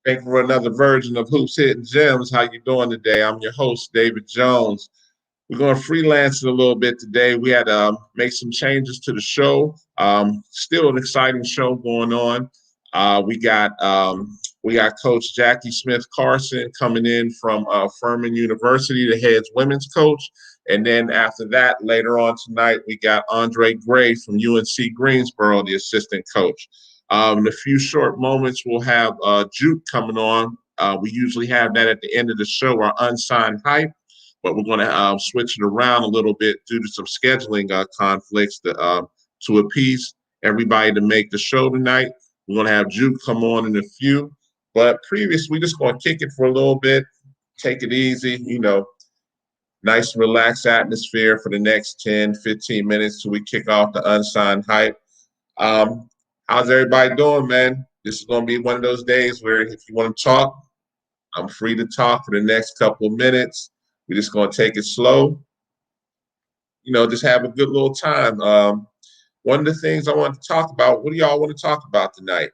Thank you for another version of Hoops Hitting Gems. How you doing today? I'm your host, David Jones. We're going to freelance it a little bit today. We had to make some changes to the show. Still an exciting show going on. We got Coach Jackie Smith Carson coming in from Furman University, the head's women's coach. And then after that, later on tonight, we got Andre Gray from UNC Greensboro, the assistant coach. In a few short moments, we'll have Juke coming on. We usually have that at the end of the show, our unsigned hype, but we're going to switch it around a little bit due to some scheduling conflicts to appease everybody to make the show tonight. We're going to have Juke come on in a few, but previous, we're just going to kick it for a little bit, take it easy, nice relaxed atmosphere for the next 10, 15 minutes till we kick off the unsigned hype. Um, how's everybody doing, man? This is going to be one of those days where if you want to talk, I'm free to talk for the next couple of minutes. We're just going to take it slow, just have a good little time. One of the things I want to talk about, what do y'all want to talk about tonight?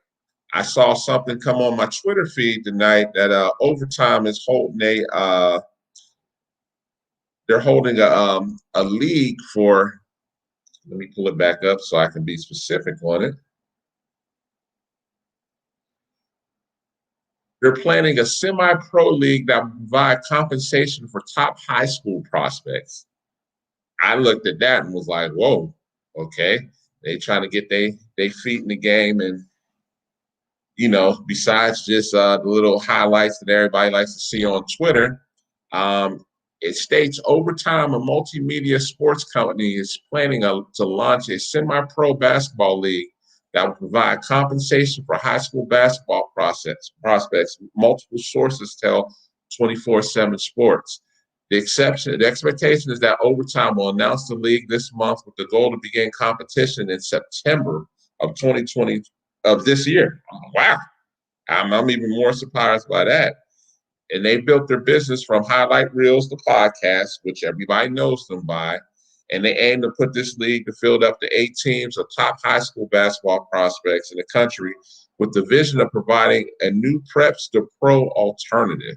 I saw something come on my Twitter feed tonight that Overtime is holding they're holding a league for, let me pull it back up so I can be specific on it. They're planning a semi-pro league that will provide compensation for top high school prospects. I looked at that and was like, whoa, okay. They trying to get they feet in the game. And, besides just the little highlights that everybody likes to see on Twitter, it states Overtime, a multimedia sports company, is planning to launch a semi-pro basketball league that will provide compensation for high school basketball prospects. Multiple sources tell 24/7 Sports. The expectation is that Overtime will announce the league this month with the goal to begin competition in September of 2020 of this year. Wow. I'm even more surprised by that. And they built their business from highlight reels to podcasts, which everybody knows them by. And they aim to put this league to field up to 8 teams of top high school basketball prospects in the country with the vision of providing a new preps to pro alternative.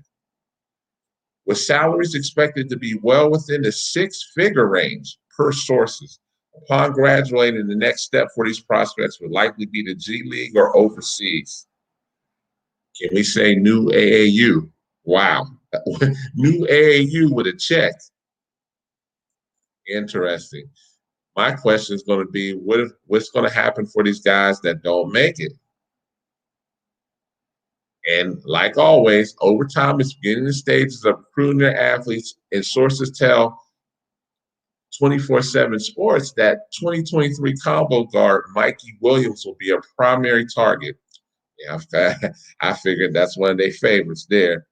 With salaries expected to be well within the 6-figure range per sources. Upon graduating, the next step for these prospects would likely be the G League or overseas. Can we say new AAU? Wow. New AAU with a check. Interesting. My question is going to be, what's going to happen for these guys that don't make it? And like always, Overtime is beginning the stages of recruiting their athletes, and sources tell 24/7 Sports that 2023 combo guard Mikey Williams will be a primary target. Yeah, I figured that's one of their favorites there.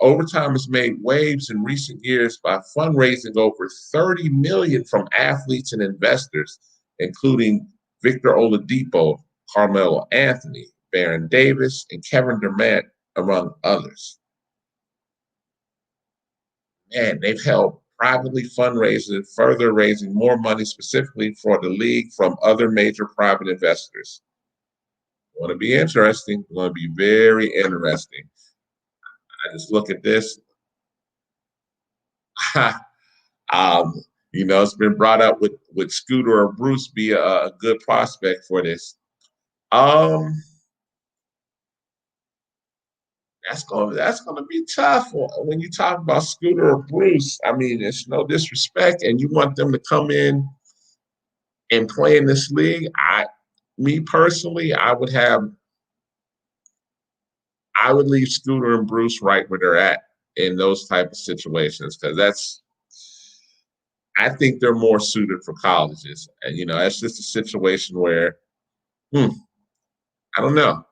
Overtime has made waves in recent years by fundraising over $30 million from athletes and investors, including Victor Oladipo, Carmelo Anthony, Baron Davis, and Kevin Durant, among others. Man, they've held privately fundraising, further raising more money specifically for the league from other major private investors. Going to be interesting. Going to be very interesting. I just look at this. It's been brought up with Scooter or Bruce be a good prospect for this. That's gonna be tough when you talk about Scooter or Bruce. I mean, it's no disrespect, and you want them to come in and play in this league. Me personally, I would leave Scooter and Bruce right where they're at in those type of situations, because I think they're more suited for colleges. And that's just a situation where, I don't know.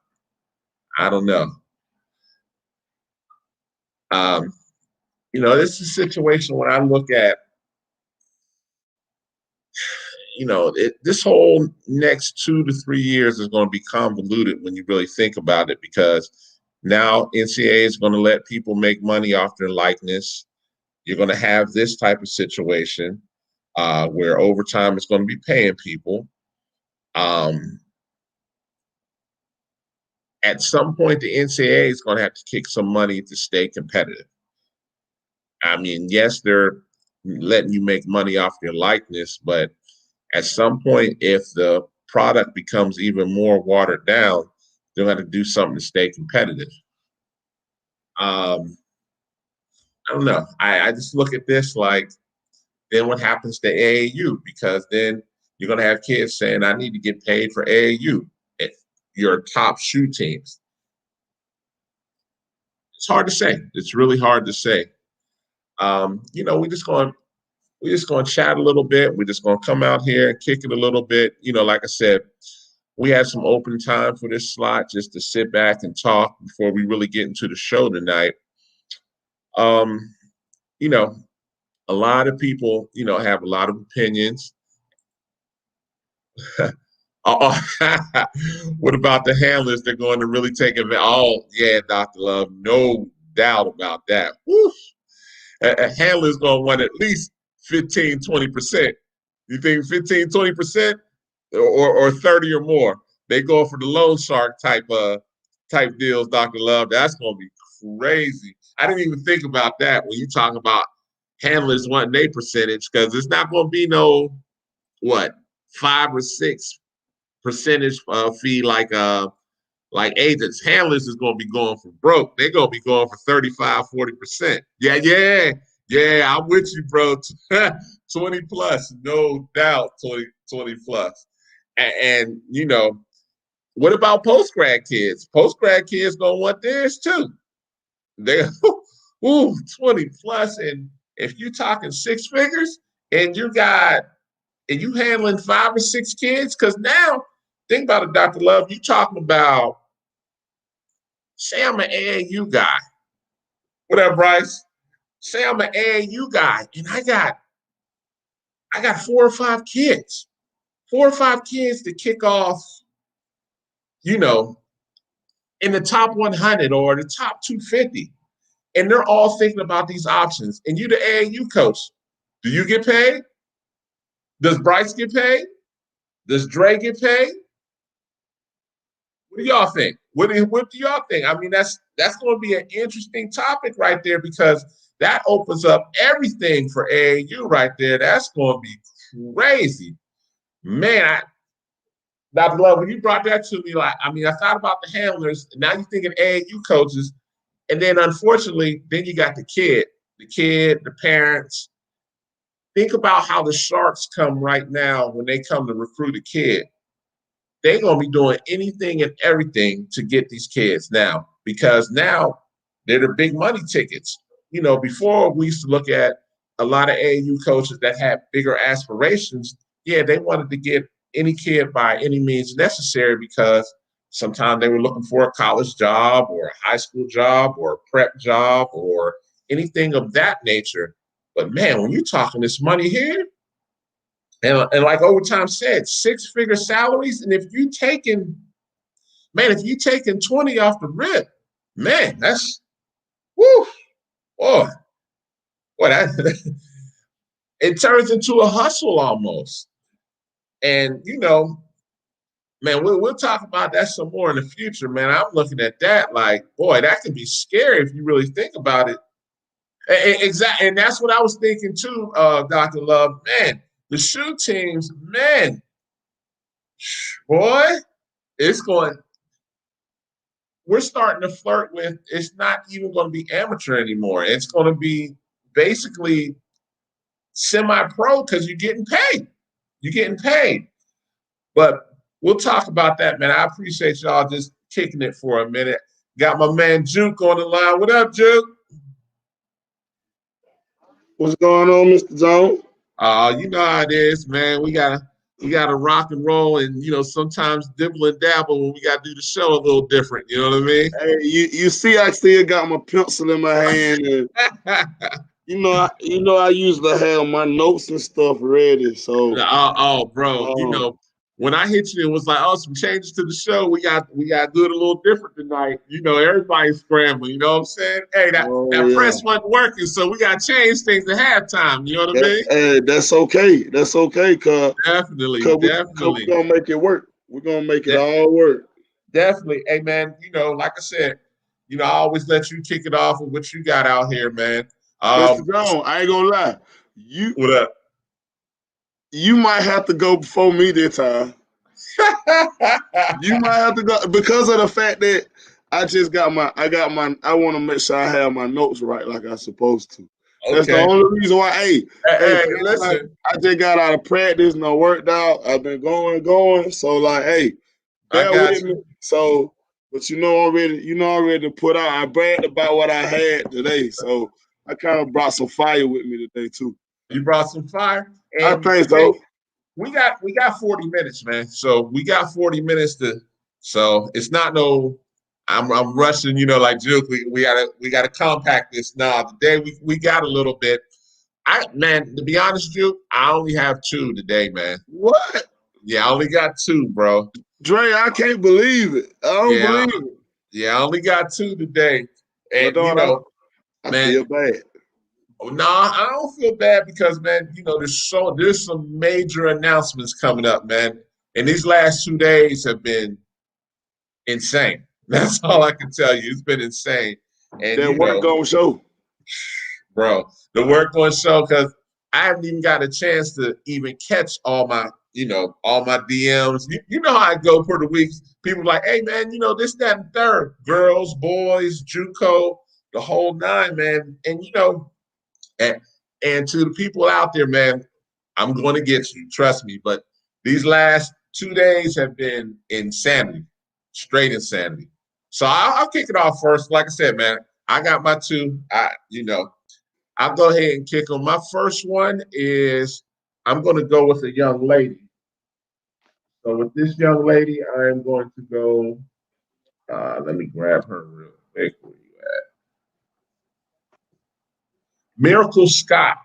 This is a situation when I look at, this whole next 2 to 3 years is going to be convoluted when you really think about it, because now NCAA is going to let people make money off their likeness. You're going to have this type of situation where Overtime is going to be paying people. at some point the NCAA is going to have to kick some money to stay competitive. I mean, yes, they're letting you make money off your likeness, but at some point, if the product becomes even more watered down, they'll have to do something to stay competitive. I don't know. I just look at this like, then what happens to AAU? Because then you're going to have kids saying, I need to get paid for AAU, your top shoe teams. It's hard to say. It's really hard to say. We're just going to chat a little bit. We're just going to come out here and kick it a little bit. Like I said, we had some open time for this slot just to sit back and talk before we really get into the show tonight. A lot of people, have a lot of opinions. What about the handlers? They're going to really take advantage. Oh, yeah, Dr. Love, no doubt about that. A handler's going to want at least 15, 20%. You think 15, 20% or 30 or more? They go for the loan shark type deals, Dr. Love. That's going to be crazy. I didn't even think about that when you talk about handlers wanting their percentage, because it's not going to be no 5 or 6 percentage fee like agents. Handlers is going to be going for broke. They're going to be going for 35, 40%. Yeah, I'm with you, bro. 20 plus, no doubt, 20 plus. And what about post-grad kids? Post-grad kids going to want theirs too. They're 20 plus, and if you're talking 6 figures and you handling 5 or 6 kids, because now think about it, Dr. Love, you talking about, say I'm an AAU guy. What up, Bryce? Say I'm an AAU guy and I got 4 or 5 kids. 4 or 5 kids to kick off, in the top 100 or the top 250. And they're all thinking about these options. And you the AAU coach. Do you get paid? Does Bryce get paid? Does Dre get paid? What do y'all think? What do y'all think? I mean, that's going to be an interesting topic right there, because that opens up everything for AAU right there. That's going to be crazy. Man, Dr. Love, when you brought that to me, I thought about the handlers, and now you're thinking AAU coaches, and then unfortunately, then you got the kid, the parents. Think about how the Sharks come right now when they come to recruit a kid. They're going to be doing anything and everything to get these kids now, because now they're the big money tickets. Before we used to look at a lot of AAU coaches that had bigger aspirations. Yeah, they wanted to get any kid by any means necessary, because sometimes they were looking for a college job or a high school job or a prep job or anything of that nature. But man, when you're talking this money here, and like Overtime said, 6-figure salaries, and if you taking 20 off the rip, man, that's boy, that it turns into a hustle almost. And man, we'll talk about that some more in the future, man. I'm looking at that like, boy, that can be scary if you really think about it. Exactly, and that's what I was thinking too, Dr. Love. Man, the shoe teams, man, boy, we're starting to flirt with, it's not even going to be amateur anymore. It's going to be basically semi-pro, because you're getting paid. You're getting paid. But we'll talk about that, man. I appreciate y'all just kicking it for a minute. Got my man Juke on the line. What up, Juke? What's going on, Mr. Zone? You know how it is, man. We gotta rock and roll, and sometimes dibble and dabble when we gotta do the show a little different. You know what I mean? Hey, you see, I still got my pencil in my hand, and I usually have my notes and stuff ready. So, bro, when I hit you, it was like, some changes to the show. We got to do it a little different tonight. Everybody's scrambling. You know what I'm saying? Hey, that press wasn't working, so we got to change things at halftime. You know what I mean? Hey, that's okay. That's okay, definitely. We're gonna make it work. We're gonna make it all work. Definitely. Hey man, like I said, I always let you kick it off with what you got out here, man. Mr. Um, Jones, I ain't gonna lie. You what up? you might have to go before me this time. You might have to go because of the fact that I want to make sure I have my notes right like I supposed to. That's the Okay. only reason why. Hey, Hey, for everybody, listen, I just got out of practice and I worked out. I've been going. So like, hey, I bear got with me. you. So, but I'm ready to put out. I bragged about what I had today. So I kind of brought some fire with me today too. You brought some fire, I and think hey, so. we got 40 minutes, man. So we got 40 minutes to. So it's not no. I'm rushing, like Juke. We gotta compact this now. Today we got a little bit. Man, to be honest, Juke, I only have two today, man. What? Yeah, I only got two, bro. Dre, I can't believe it. I don't Yeah, believe it. yeah, I only got two today. Well, And dog, I man, feel bad. no, I don't feel bad because, man, there's some major announcements coming up, man. And these last 2 days have been insane. That's all I can tell you. It's been insane. And That work gonna show. bro, the work going to show because I haven't even got a chance to even catch all my DMs. You know how I go for the weeks. People like, hey man, this, that, and third. Girls, boys, JUCO, the whole nine, man. And and, and to the people out there, man, I'm going to get you. Trust me. But these last 2 days have been insanity, straight insanity. So I'll kick it off first. Like I said, man, I got my two. I'll go ahead and kick them. My first one is I'm going to go with a young lady. So with this young lady, I am going to go. Let me grab her real quick. Where you at? Miracle Scott,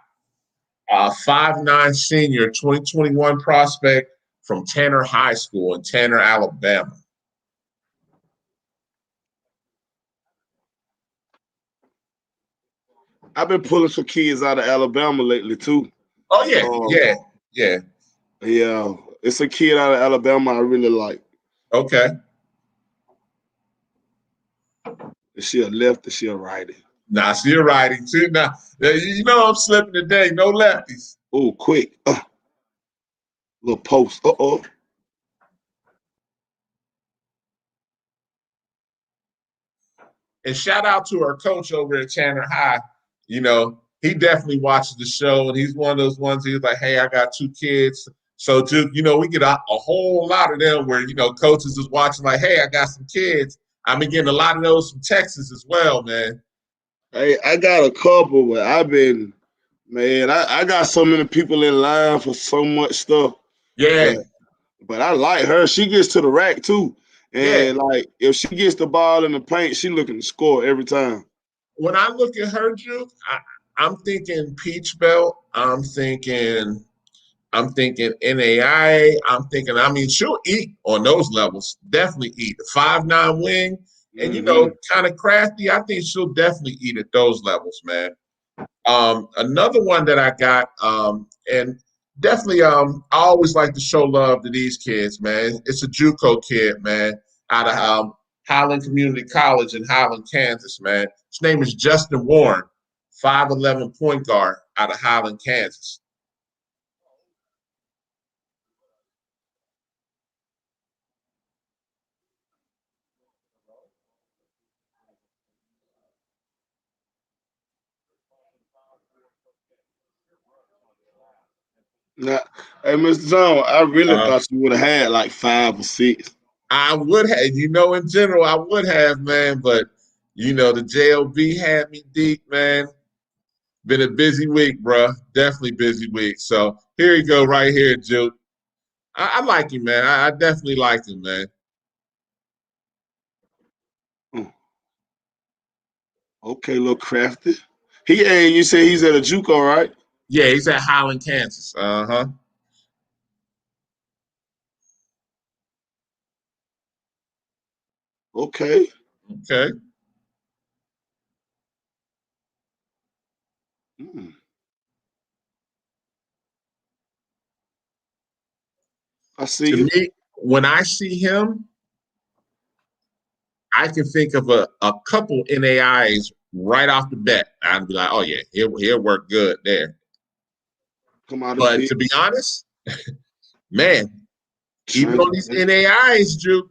5'9" senior, 2021 prospect from Tanner High School in Tanner, Alabama. I've been pulling some kids out of Alabama lately too. Oh yeah, Um, yeah, yeah. yeah, it's a kid out of Alabama I really like. Okay. Is she a left or she a righty? Now, so you're writing too. Now, I'm slipping today. No lefties. Oh, quick. Little post. Uh-oh. And shout out to our coach over at Tanner High. He definitely watches the show, and he's one of those ones. He's like, "Hey, I got two kids." So, Duke, we get a whole lot of them where coaches is watching, like, "Hey, I got some kids." I've been getting a lot of those from Texas as well, man. Hey, I got a couple, but I got so many people in line for so much stuff. Yeah, But I like her. She gets to the rack too. yeah. And like if she gets the ball in the paint, she looking to score every time. When I look at her, Duke, I'm thinking Peach Belt. I'm thinking NAI. She'll eat on those levels. Definitely eat. 5'9" wing, and Mm-hmm. kind of crafty. I think she'll definitely eat at those levels, man. Another one that I got, and definitely, I always like to show love to these kids, man. It's a JUCO kid, man, out of Highland Community College in Highland, Kansas, man. His name is Justin Warren, 5'11" point guard out of Highland, Kansas. Now, hey, Mr. John, I really Uh, thought you would have had like 5 or 6. I would have, in general, I would have, man, but the JLB had me deep, man. Been a busy week, bro. Definitely busy week. So here you go, right here, Juke. I like him, man. I definitely like him, man. Okay, little crafty. You say he's at a JUCO, right? Yeah, he's at Highland, Kansas. Uh-huh. Okay. Okay. Mm. I see To you. me, when I see him, I can think of a couple NAIs right off the bat. I'd be like, oh yeah, he'll work good there. Come out of But pit. to be honest, man, even Change on these NAIs, Drew,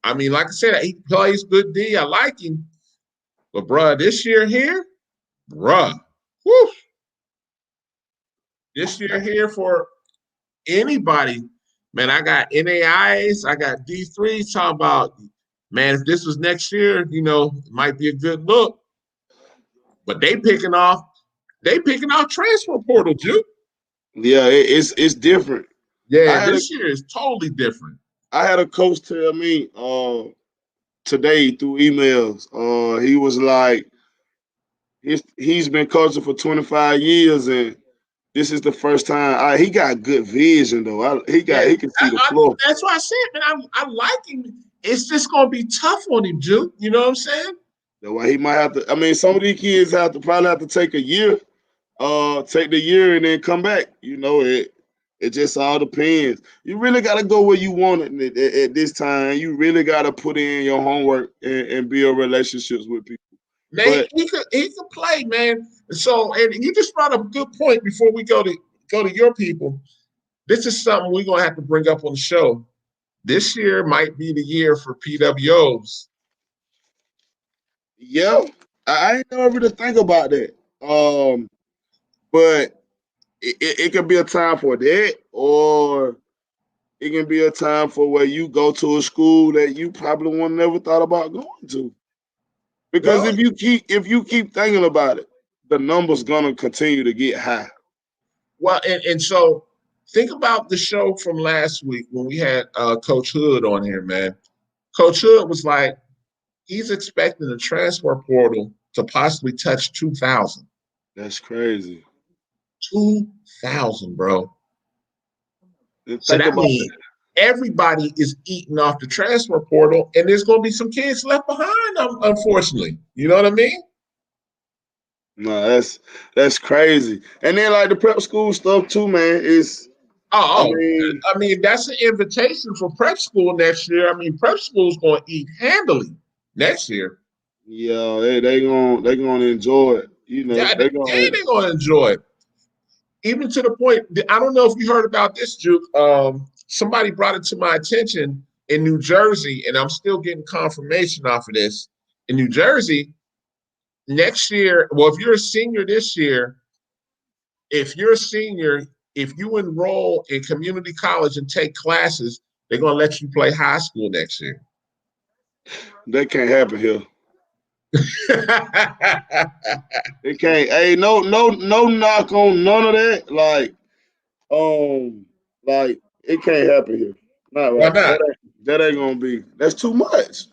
I mean, like I said, he plays good D. I like him. But bruh, this year here, bruh, whew, this year here for anybody, man, I got NAIs, I got D3s talking about, man, if this was next year, it might be a good look. But they picking off transfer portal, Juke. Yeah, it's different. Yeah, this year is totally different. I had a coach tell me today through emails. He was like, he's been coaching for 25 years, and this is the first time. He got good vision though. He Yeah, can see the floor. that's why I said, man, I like him. It's just gonna be tough on him, Juke. You know what I'm saying? That's why he might have to. I mean, some of these kids probably have to take a year, take the year and then come back. It just all depends. You really got to go where you want it at this time. You really got to put in your homework and build relationships with people. Man, he could play, man. So, and you just brought up a good point before we go to your people. This is something we're gonna have to bring up on the show. This year might be the year for PWOs. Yeah, I ain't never really think about that. But it could be a time for that, or it can be a time for where you go to a school that you probably would never thought about going to. Because Well, if you keep thinking about it, the number's gonna continue to get high. well, and so think about the show from last week when we had Coach Hood on here, man. Coach Hood was like, he's expecting the transfer portal to possibly touch 2,000. That's crazy. 2,000, bro. So Think that about means everybody is eating off the transfer portal, and there's going to be some kids left behind, unfortunately. You know what I mean? No, that's crazy. And then like the prep school stuff too, man. I mean, that's an invitation for prep school next year. I mean, prep school's going to eat handily next year. Yeah, they gonna enjoy it. Yeah, They're gonna. they're going to enjoy it. Even to the point, I don't know if you heard about this, Juke. Somebody brought it to my attention in New Jersey, and I'm still getting confirmation off of this. In New Jersey, next year, well, if you're a senior this year, if you're a senior, if you enroll in community college and take classes, they're going to let you play high school next year. That can't happen here. It can't. Hey, no knock on none of that. Like it can't happen here. Not Why right. not? That ain't gonna be. That's too much.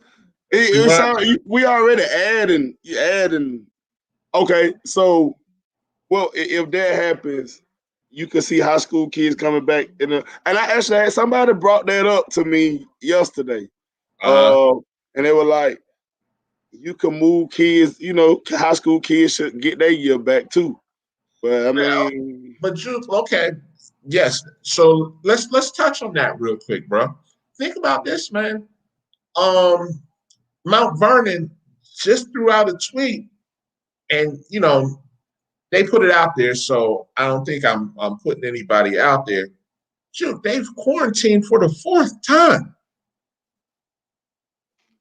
Too much? We already adding. Okay, so well, if that happens, you can see high school kids coming back and I actually had somebody brought that up to me yesterday. And they were like, you can move kids, high school kids should get their year back too. But I mean, but Juke, okay, yes. So let's touch on that real quick, bro. Think about this, man. Mount Vernon just threw out a tweet, and they put it out there. So I don't think I'm putting anybody out there. Juke, they've quarantined for the fourth time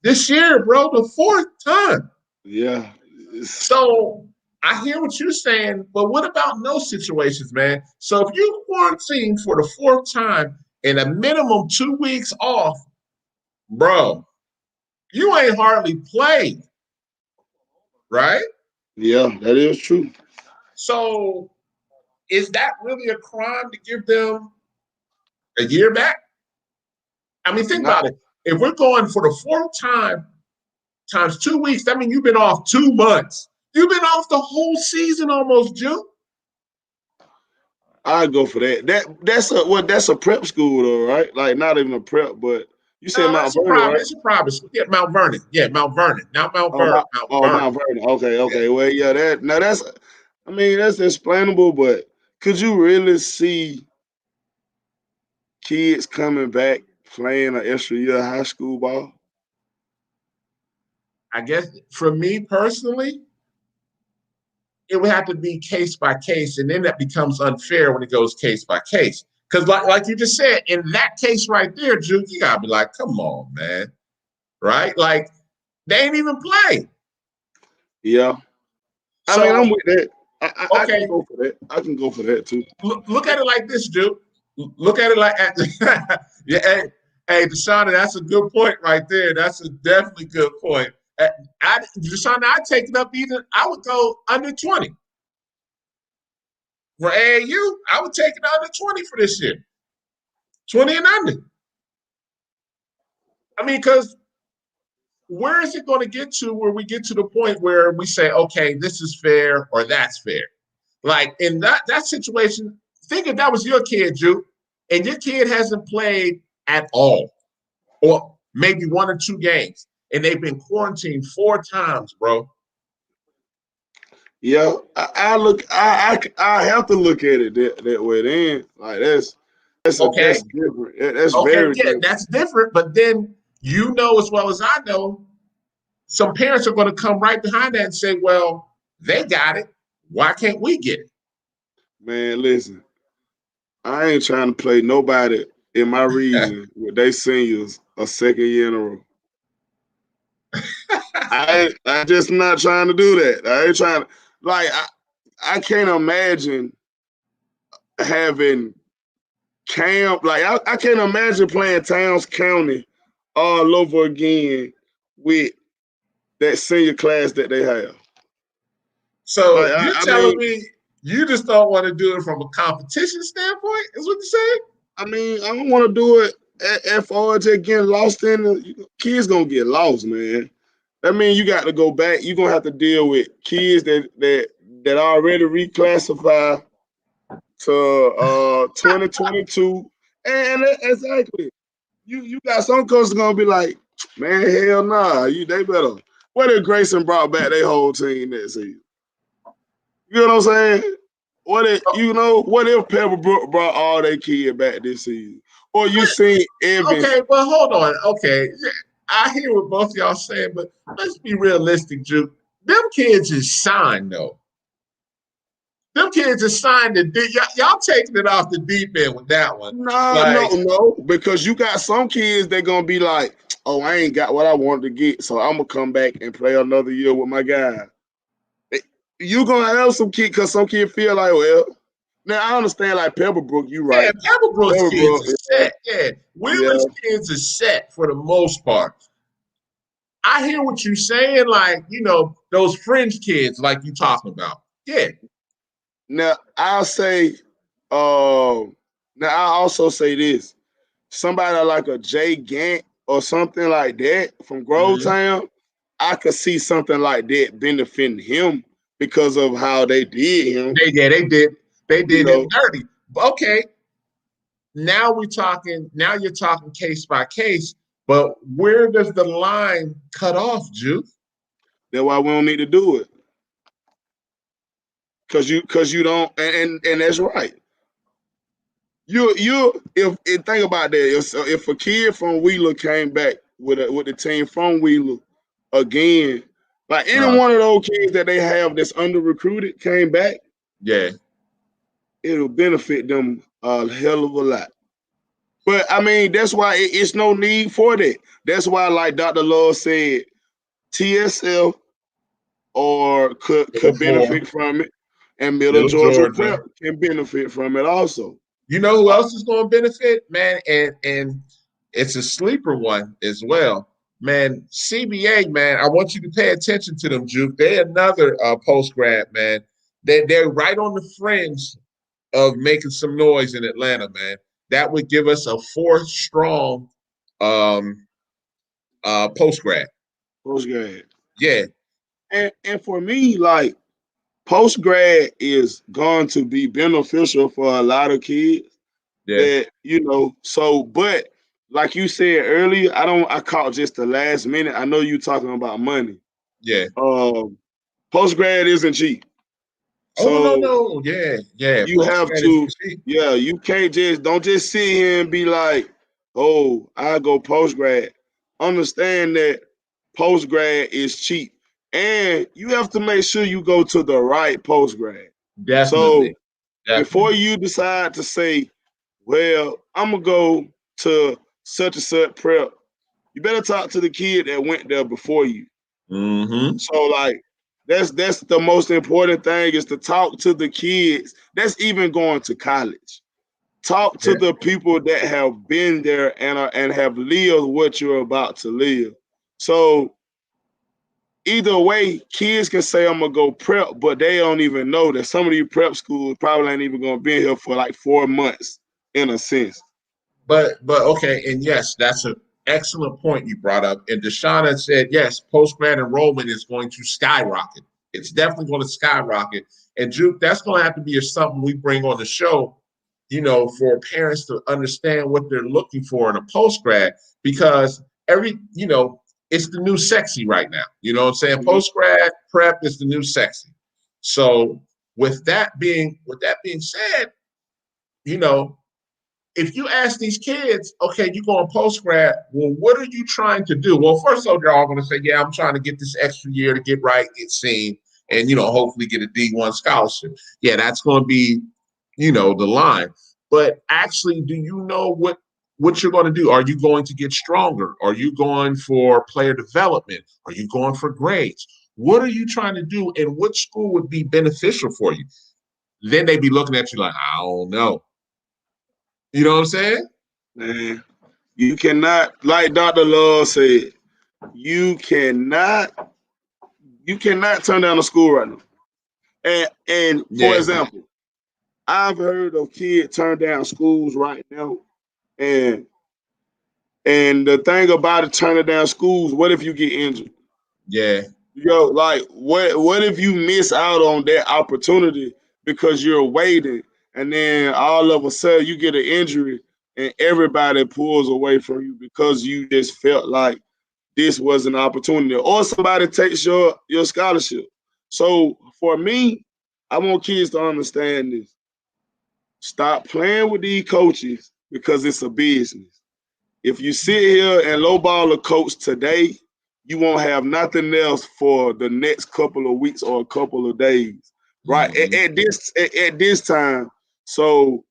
this year, bro. The fourth time. yeah. So I hear what you're saying, but what about in those situations, man? So if you quarantine for the fourth time and a minimum 2 weeks off, bro, you ain't hardly played, right? Yeah, that is true. So is that really a crime to give them a year back? I mean, think Not, about it. If we're going for the fourth time times 2 weeks, that means you've been off 2 months. You've been off the whole season almost, June. I go for that. That's a prep school though, right? Like not even a prep, but you said No, Mount that's a Vernon, private. right? It's a private school. Yeah, Mount Vernon. Yeah, Mount Vernon. Not Mount Oh, Vernon. Mount Vernon. Mount Vernon. Okay, Yeah. okay. Well, yeah, I mean, that's explainable, but could you really see kids coming back playing an extra year of high school ball? I guess for me personally, it would have to be case by case, and then that becomes unfair when it goes case by case. Because like you just said, in that case right there, Juke, you gotta be like, come on, man, right? Like they ain't even play. Yeah. I mean, I'm So with that. I can okay, go for that. I can go for that too. look at it like this, Juke. Look at it like yeah, hey, Deshaun, that's a good point right there. That's a definitely good point. Deshaun, I'd take it up even. I would go under 20 for AAU. I would take it under 20 for this year. 20 and under. I mean, because where is it going to get to where we get to the point where we say, okay, this is fair or that's fair? Like in that situation, think if that was your kid, Juke, and your kid hasn't played at all, or maybe 1 or 2 games, and they've been quarantined 4 times, bro. Yeah, I have to look at it that way. Then, like Okay, that's different. That's okay, very yeah, different. that's different. But then you know as well as I know, some parents are going to come right behind that and say, well, they got it. Why can't we get it? Man, listen, I ain't trying to play nobody in my region with they seniors a second year in a row. I just not trying to do that. I ain't trying to like I can't imagine having camp like I can't imagine playing Towns County all over again with that senior class that they have. Like So you're I telling mean me you just don't want to do it from a competition standpoint? Is what you're saying? I don't want to do it at far as getting lost in. Kids gonna get lost, man. That means you got to go back. You're gonna have to deal with kids that already reclassify to 2022, and exactly. You got some coaches gonna be like, man, hell nah. They better. What if Grayson brought back their whole team that season? You know what I'm saying? What if Pebblebrook brought all their kids back this season? Or you see Evans. Okay, well, hold on. Okay, I hear what both of y'all saying, but let's be realistic, Juke. Them kids is signed though. Them kids is signed to y'all taking it off the deep end with that one. Like, No, because you got some kids that gonna be like, oh, I ain't got what I wanted to get, so I'm gonna come back and play another year with my guy. You gonna have some kid because some kid feel like, well, now I understand like Pebblebrook, you yeah, right. Pebblebrook's kids Pebblebrook, is set. Yeah, yeah. Wheeler's kids is set for the most part. I hear what you're saying, like, those fringe kids like you talking about. Yeah. Now I'll say, now I also say this: somebody like a Jay Gant or something like that from Mm-hmm. Grovetown, I could see something like that benefiting him because of how they did him. They did. They You did him know, dirty. Okay, now we're talking. Now you're talking case by case. But where does the line cut off, Juke? that's why we don't need to do it. Cause you don't, and that's right. You if think about that. If a kid from Wheeler came back with the team from Wheeler again, like any Uh, one of those kids that they have that's under recruited came back, yeah. it'll benefit them a hell of a lot. But I mean, that's why it's no need for that. That's why, like Dr. Love said, TSL or could Before benefit from it, and Middle Middle Georgia Georgia. Prep can benefit from it also. You know who else is going to benefit, man? And it's a sleeper one as well, man. CBA, man. I want you to pay attention to them, Juke. They're another post grad, man. They're right on the fringe of making some noise in Atlanta, man. That would give us a fourth strong um, post grad. Post grad. Yeah, And for me, like post grad is going to be beneficial for a lot of kids yeah, that so but like you said earlier, I caught just the last minute. I know you talking about money. yeah. Post grad isn't cheap. Oh no, So no, yeah, yeah. you Post have grad is to, cheap. yeah, you can't don't just sit here and be like, oh, I go post grad. Understand that post grad is cheap, and you have to make sure you go to the right post grad. So Definitely. before Definitely. you decide to say, "Well, I'm gonna go to such and such prep," you better talk to the kid that went there before you. Mm-hmm. So like that's the most important thing is to talk to the kids. That's even going to college. Talk to Yeah. the people that have been there and have lived what you're about to live. So either way, kids can say I'm gonna go prep, but they don't even know that some of these prep schools probably ain't even gonna be here for like 4 months in a sense. But okay, and yes, that's an excellent point you brought up. And Deshauna said, yes, post grad enrollment is going to skyrocket. It's definitely going to skyrocket. And Juke, that's going to have to be something we bring on the show, for parents to understand what they're looking for in a post grad, because it's the new sexy right now. You know what I'm saying? Mhm. Post grad prep is the new sexy. So with that being said, you know, if you ask these kids, okay, you going post grad, well, what are you trying to do? Well, first of all, they're all going to say, yeah, I'm trying to get this extra year to get right, get seen, and hopefully get a D1 scholarship. Yeah, that's going to be, the line. But actually, do you know what you're going to do? Are you going to get stronger? Are you going for player development? Are you going for grades? What are you trying to do, and what school would be beneficial for you? Then they'd be looking at you like, I don't know. You know what I'm saying? Man, you cannot, like Dr. Love said, you cannot turn down a school right now. And for Yeah. example, I've heard of kids turn down schools right now. And and the thing about it, turning down schools, what if you get injured? Yeah. Like what if you miss out on that opportunity because you're waiting, and then all of a sudden you get an injury and everybody pulls away from you because you just felt like this was an opportunity, or somebody takes your scholarship. So for me, I want kids to understand this. Stop playing with these coaches because it's a business. If you sit here and lowball a coach today, you won't have nothing else for the next couple of weeks or a couple of days, right? Mm-hmm. At this time, so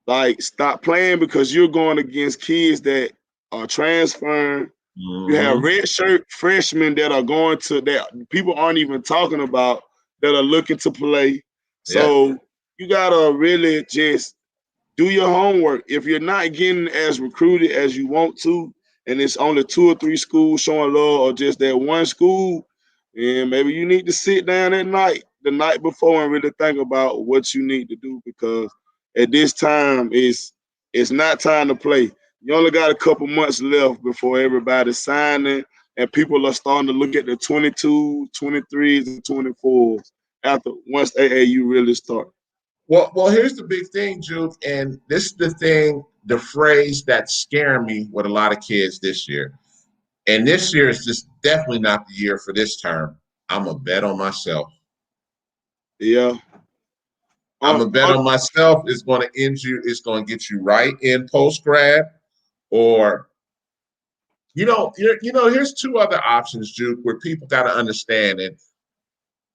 like stop playing because you're going against kids that are transferring. You have Mm-hmm. red shirt freshmen that are going to that people aren't even talking about that are looking to play. Yeah. So you gotta really just do your homework. If you're not getting as recruited as you want to, and it's only 2 or 3 schools showing love, or just that one school, and maybe you need to sit down at night, the night before, and really think about what you need to do, because at this time it's not time to play. You only got a couple months left before everybody's signing, and people are starting to look at the 22, 23s, and 24s after once AAU really starts. Well, here's the big thing, Juke, and this is the phrase that's scaring me with a lot of kids this year. And this year is just definitely not the year for this term. I'm a bet on myself. Yeah. I'm a bet on myself is going to end you. It's going to get you right in post grad, or here's two other options, Juke, where people got to understand. And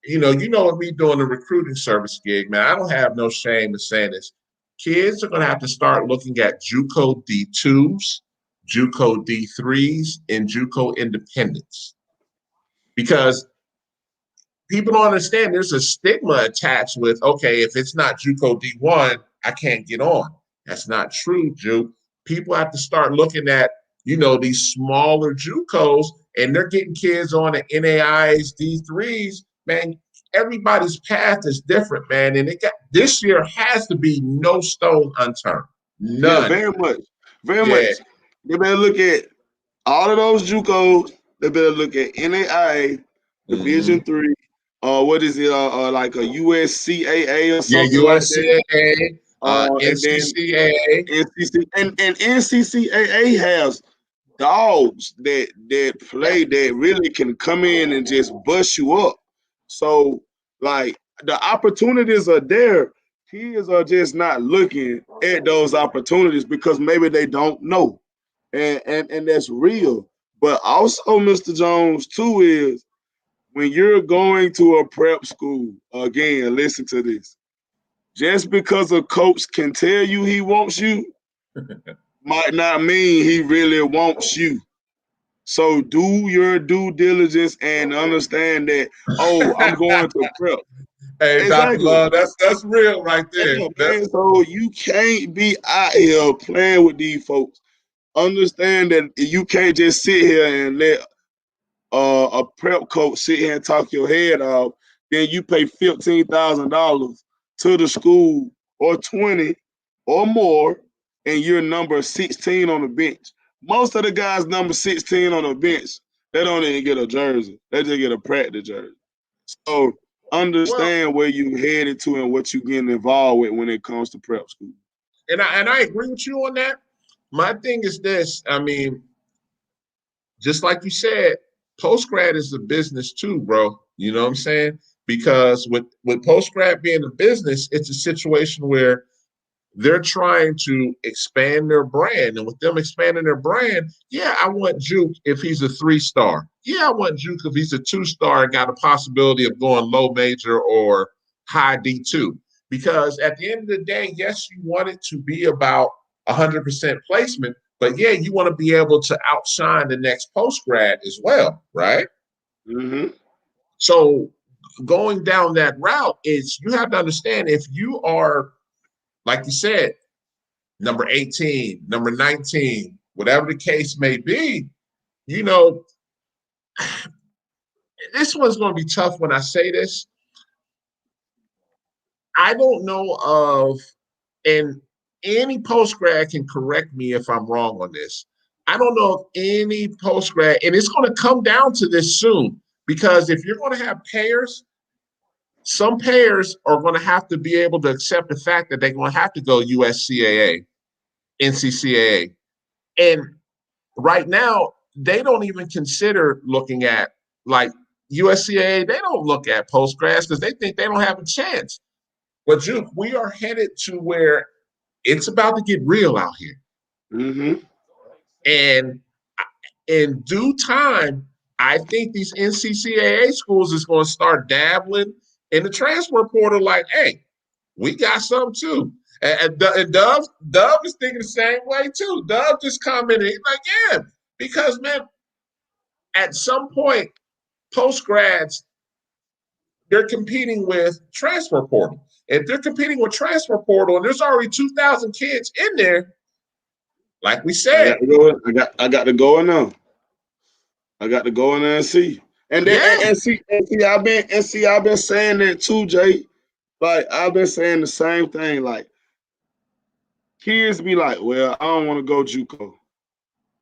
with me doing the recruiting service gig, man, I don't have no shame in saying this. Kids are going to have to start looking at JUCO D2s, JUCO D3s, and JUCO independents, because people don't understand there's a stigma attached with, okay, if it's not JUCO D1, I can't get on. That's not true, Juke. People have to start looking at, these smaller JUCOs, and they're getting kids on the NAIAs, D3s. Man, everybody's path is different, man. And this year has to be no stone unturned. Yeah, None. very much. Very Yeah. much. They better look at all of those JUCOs. They better look at NAIA, Mm-hmm. Division Three, what is it, like a USCAA or Yeah, something like that. USCAA, And then NCCA. NCC and NCCAA has dogs that play that really can come in and just bust you up. So like the opportunities are there. Kids are just not looking at those opportunities because maybe they don't know. And that's real. But also, Mr. Jones, too, is when you're going to a prep school, again, listen to this. Just because a coach can tell you he wants you might not mean he really wants you. So do your due diligence and understand that, oh, I'm going to prep. Hey, Dr. Exactly. Love, that's real right there. Yeah, man. So you can't be out here playing with these folks. Understand that you can't just sit here and let a prep coach sit here and talk your head off. Then you pay $15,000 to the school or 20 or more, and you're number 16 on the bench. Most of the guys number 16 on the bench, they don't even get a jersey. They just get a practice jersey. So Well, understand where you headed to and what you're getting involved with when it comes to prep school. and I agree with you on that. My thing is this. I mean, just like you said, post grad is a business too, bro. You know what I'm saying? Because with post grad being a business, it's a situation where they're trying to expand their brand. And with them expanding their brand, yeah, I want Juke if he's a 3-star. Yeah, I want Juke if he's a 2-star and got a possibility of going low major or high D2. Because at the end of the day, yes, you want it to be about 100% placement, but yeah, you want to be able to outshine the next post grad as well, right? Mm-hmm. So going down that route is you have to understand if you are, like you said, number 18, number 19, whatever the case may be, you know, this one's going to be tough when I say this. I don't know of, and any post grad can correct me if I'm wrong on this. I don't know of any post grad, and it's going to come down to this soon because if you're going to have payers, some payers are going to have to be able to accept the fact that they're going to have to go USCAA, NCCAA. And right now, they don't even consider looking at like USCAA. They don't look at post grads because they think they don't have a chance. But Juke, we are headed to where it's about to get real out here. Mm-hmm. And in due time, I think these NCCAA schools is going to start dabbling in the transfer portal. Like, hey, we got some too. And Dove is thinking the same way too. Dove just commented, he's like, yeah, because man, at some point, post grads, they're competing with transfer portal. If they're competing with transfer portal and there's already 2,000 kids in there, like we I got said, to go. I got to go in now. I got to go in there and see. And then yeah, I've been saying that too, Jay. Like I've been saying the same thing. Like kids be like, well, I don't want to go JUCO.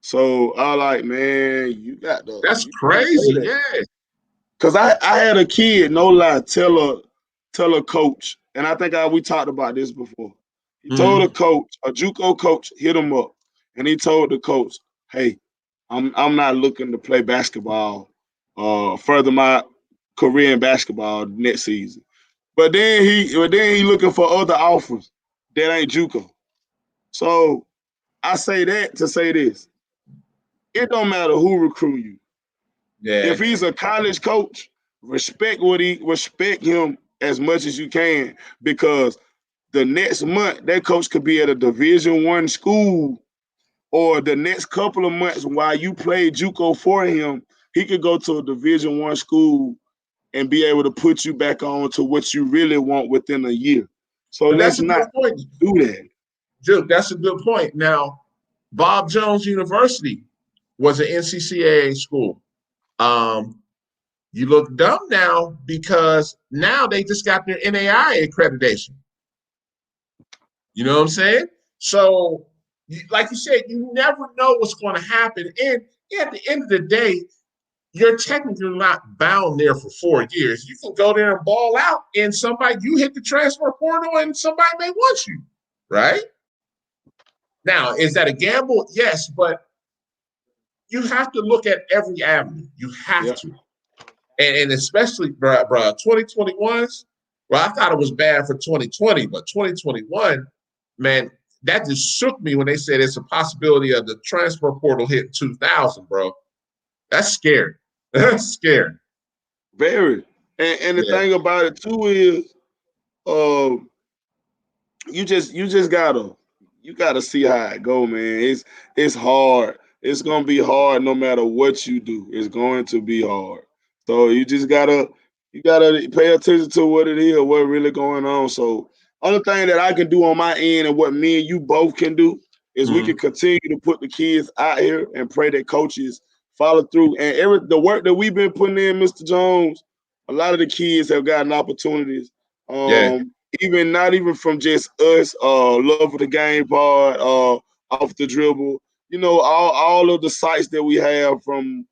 So I like, man, that's you can't say crazy. that. Yeah. Cause I had a kid, no lie, tell a coach, and I think we talked about this before. He told a Mm-hmm. coach, a JUCO coach, hit him up, and he told the coach, "Hey, I'm not looking to play basketball, further my career in basketball next season." But then he looking for other offers that ain't JUCO. So I say that to say this: it don't matter who recruit you. Yeah. If he's a college coach, respect him as much as you can because the next month that coach could be at a Division I school, or the next couple of months while you play JUCO for him, he could go to a Division I school and be able to put you back on to what you really want within a year. So But let's that's a not good point, do that. Juke. That's a good point. Now, Bob Jones University was an NCCAA school. Um, you look dumb now because now they just got their NAI accreditation. You know what I'm saying? So, like you said, you never know what's going to happen. And at the end of the day, you're technically not bound there for 4 years. You can go there and ball out, and you hit the transfer portal, and somebody may want you, right? Now, is that a gamble? Yes, but you have to look at every avenue. You have Yeah. to. And especially, bro, 2021's, well, I thought it was bad for 2020, but 2021, man, that just shook me when they said it's a possibility of the transfer portal hitting 2,000, bro. That's scary. That's scary. Very. And the Yeah. thing about it too is, um, you just gotta see how it go, man. It's hard. It's gonna be hard no matter what you do. It's going to be hard. So you gotta pay attention to what it is, what really going on. So only thing that I can do on my end and what me and you both can do is we Mhm. can continue to put the kids out here and pray that coaches follow through. And the work that we've been putting in, Mr. Jones, a lot of the kids have gotten opportunities. Yeah. Even not even from just us, love of the game part, off the dribble. You know, all of the sites that we have from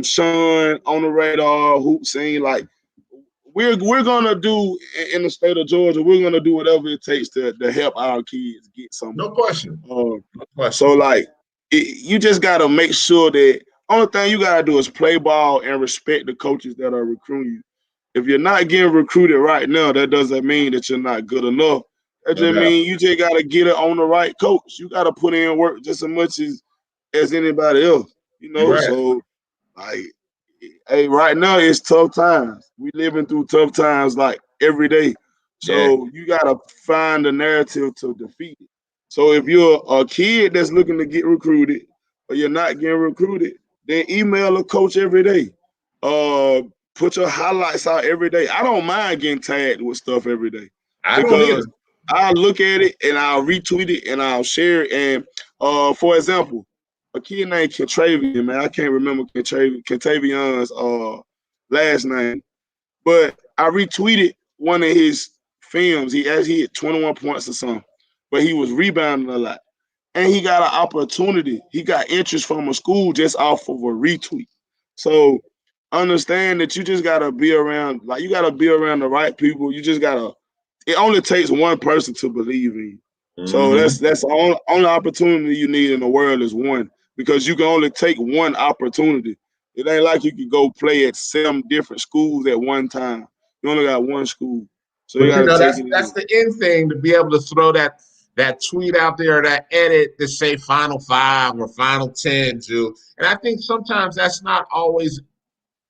Sean on the radar, hoop scene, like we're gonna do in the state of Georgia, we're gonna do whatever it takes to help our kids get somewhere. No question. No So question. like you just gotta make sure that only thing you gotta do is play ball and respect the coaches that are recruiting you. If you're not getting recruited right now, that doesn't mean that you're not good enough. That No just doubt. means you just gotta get it on the right coach. You gotta put in work just as much as anybody else, you You're know. right. So like, hey, right now it's tough times. We living through tough times like every day. Yeah. So you gotta find a narrative to defeat it. So if you're a kid that's looking to get recruited or you're not getting recruited, then email a coach every day. Uh, put your highlights out every day. I don't mind getting tagged with stuff every day I don't because either. I'll look at it and I'll retweet it and I'll share it. And for example, a kid named Kentravian, man, I can't remember Kentavion's last name, but I retweeted one of his films. He actually hit 21 points or something, but he was rebounding a lot. And he got an opportunity. He got interest from a school just off of a retweet. So understand that you just gotta be around, like you gotta be around the right people. You just gotta. It only takes one person to believe in you. So Hmm. that's the only opportunity you need in the world is one, because you can only take one opportunity. It ain't like you could go play at 7 different schools at one time. You only got one school, so you But got to take that's it that's in. the end thing to be able to throw that tweet out there, that edit to say Final Five or Final 10, Jew. And I think sometimes that's not always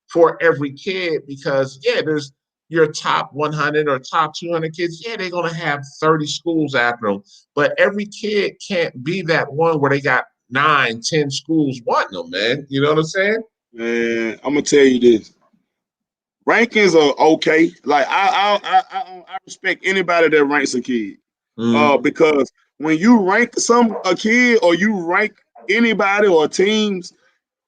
for every kid because yeah, there's your top 100 or top 200 kids. Yeah, they're gonna have 30 schools after them, but every kid can't be that one where they got 9, 10 schools wanting them, man. You know what I'm saying? Man, I'm gonna tell you this: rankings are okay. Like I respect anybody that ranks a kid, Mm, because when you rank a kid or you rank anybody or teams,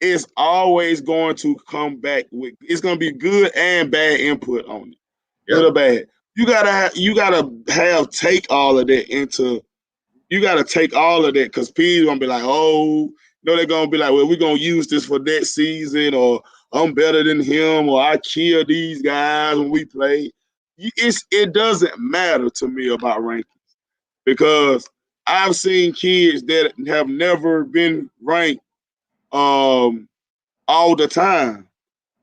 it's always going to come back with, it's going to be good and bad input on it, good yep. or bad. You gotta have take all of that into. You gotta take all of that because P's gonna be like, oh, they're gonna be like, well, we're gonna use this for that season, or I'm better than him, or I killed these guys when we play. It doesn't matter to me about rankings because I've seen kids that have never been ranked um all the time,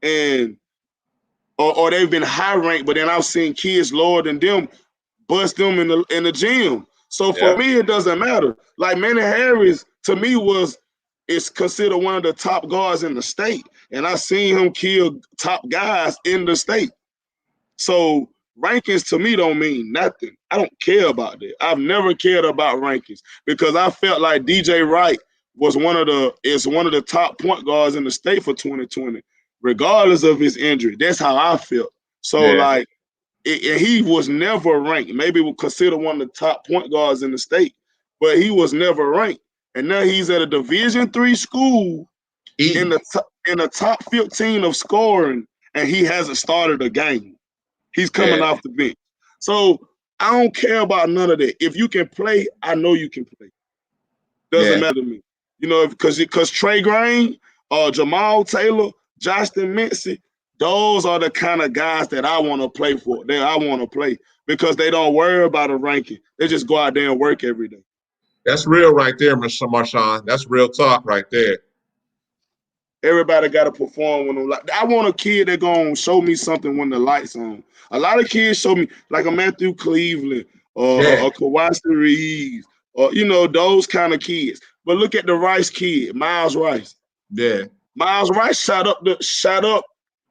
and or they've been high ranked, but then I've seen kids lower than them bust them in the gym. So for Yeah. me, it doesn't matter. Like Manny Harris to me is considered one of the top guards in the state, and I seen him kill top guys in the state. So rankings to me don't mean nothing. I don't care about that. I've never cared about rankings because I felt like DJ Wright is one of the top point guards in the state for 2020, regardless of his injury. That's how I felt. So Yeah. like he was never ranked. Maybe we consider one of the top point guards in the state, but he was never ranked. And now he's at a Division III school in Eating. the top 15 of scoring, and he hasn't started a game. He's coming Yeah. off the bench. So I don't care about none of that. If you can play, I know you can play. Doesn't Yeah. matter to me. You know, because Trey Green, Jamal Taylor, Justin Mincy, those are the kind of guys that I want to play for. That I want to play because they don't worry about a ranking. They just go out there and work every day. That's real right there, Mr. Marshawn. That's real talk right there. Everybody got to perform when I want a kid that gonna show me something when the lights on. A lot of kids show me like a Matthew Cleveland or Yeah. a Kawhi Reeves or those kind of kids. But look at the Rice kid, Miles Rice. Yeah. Miles Rice shot up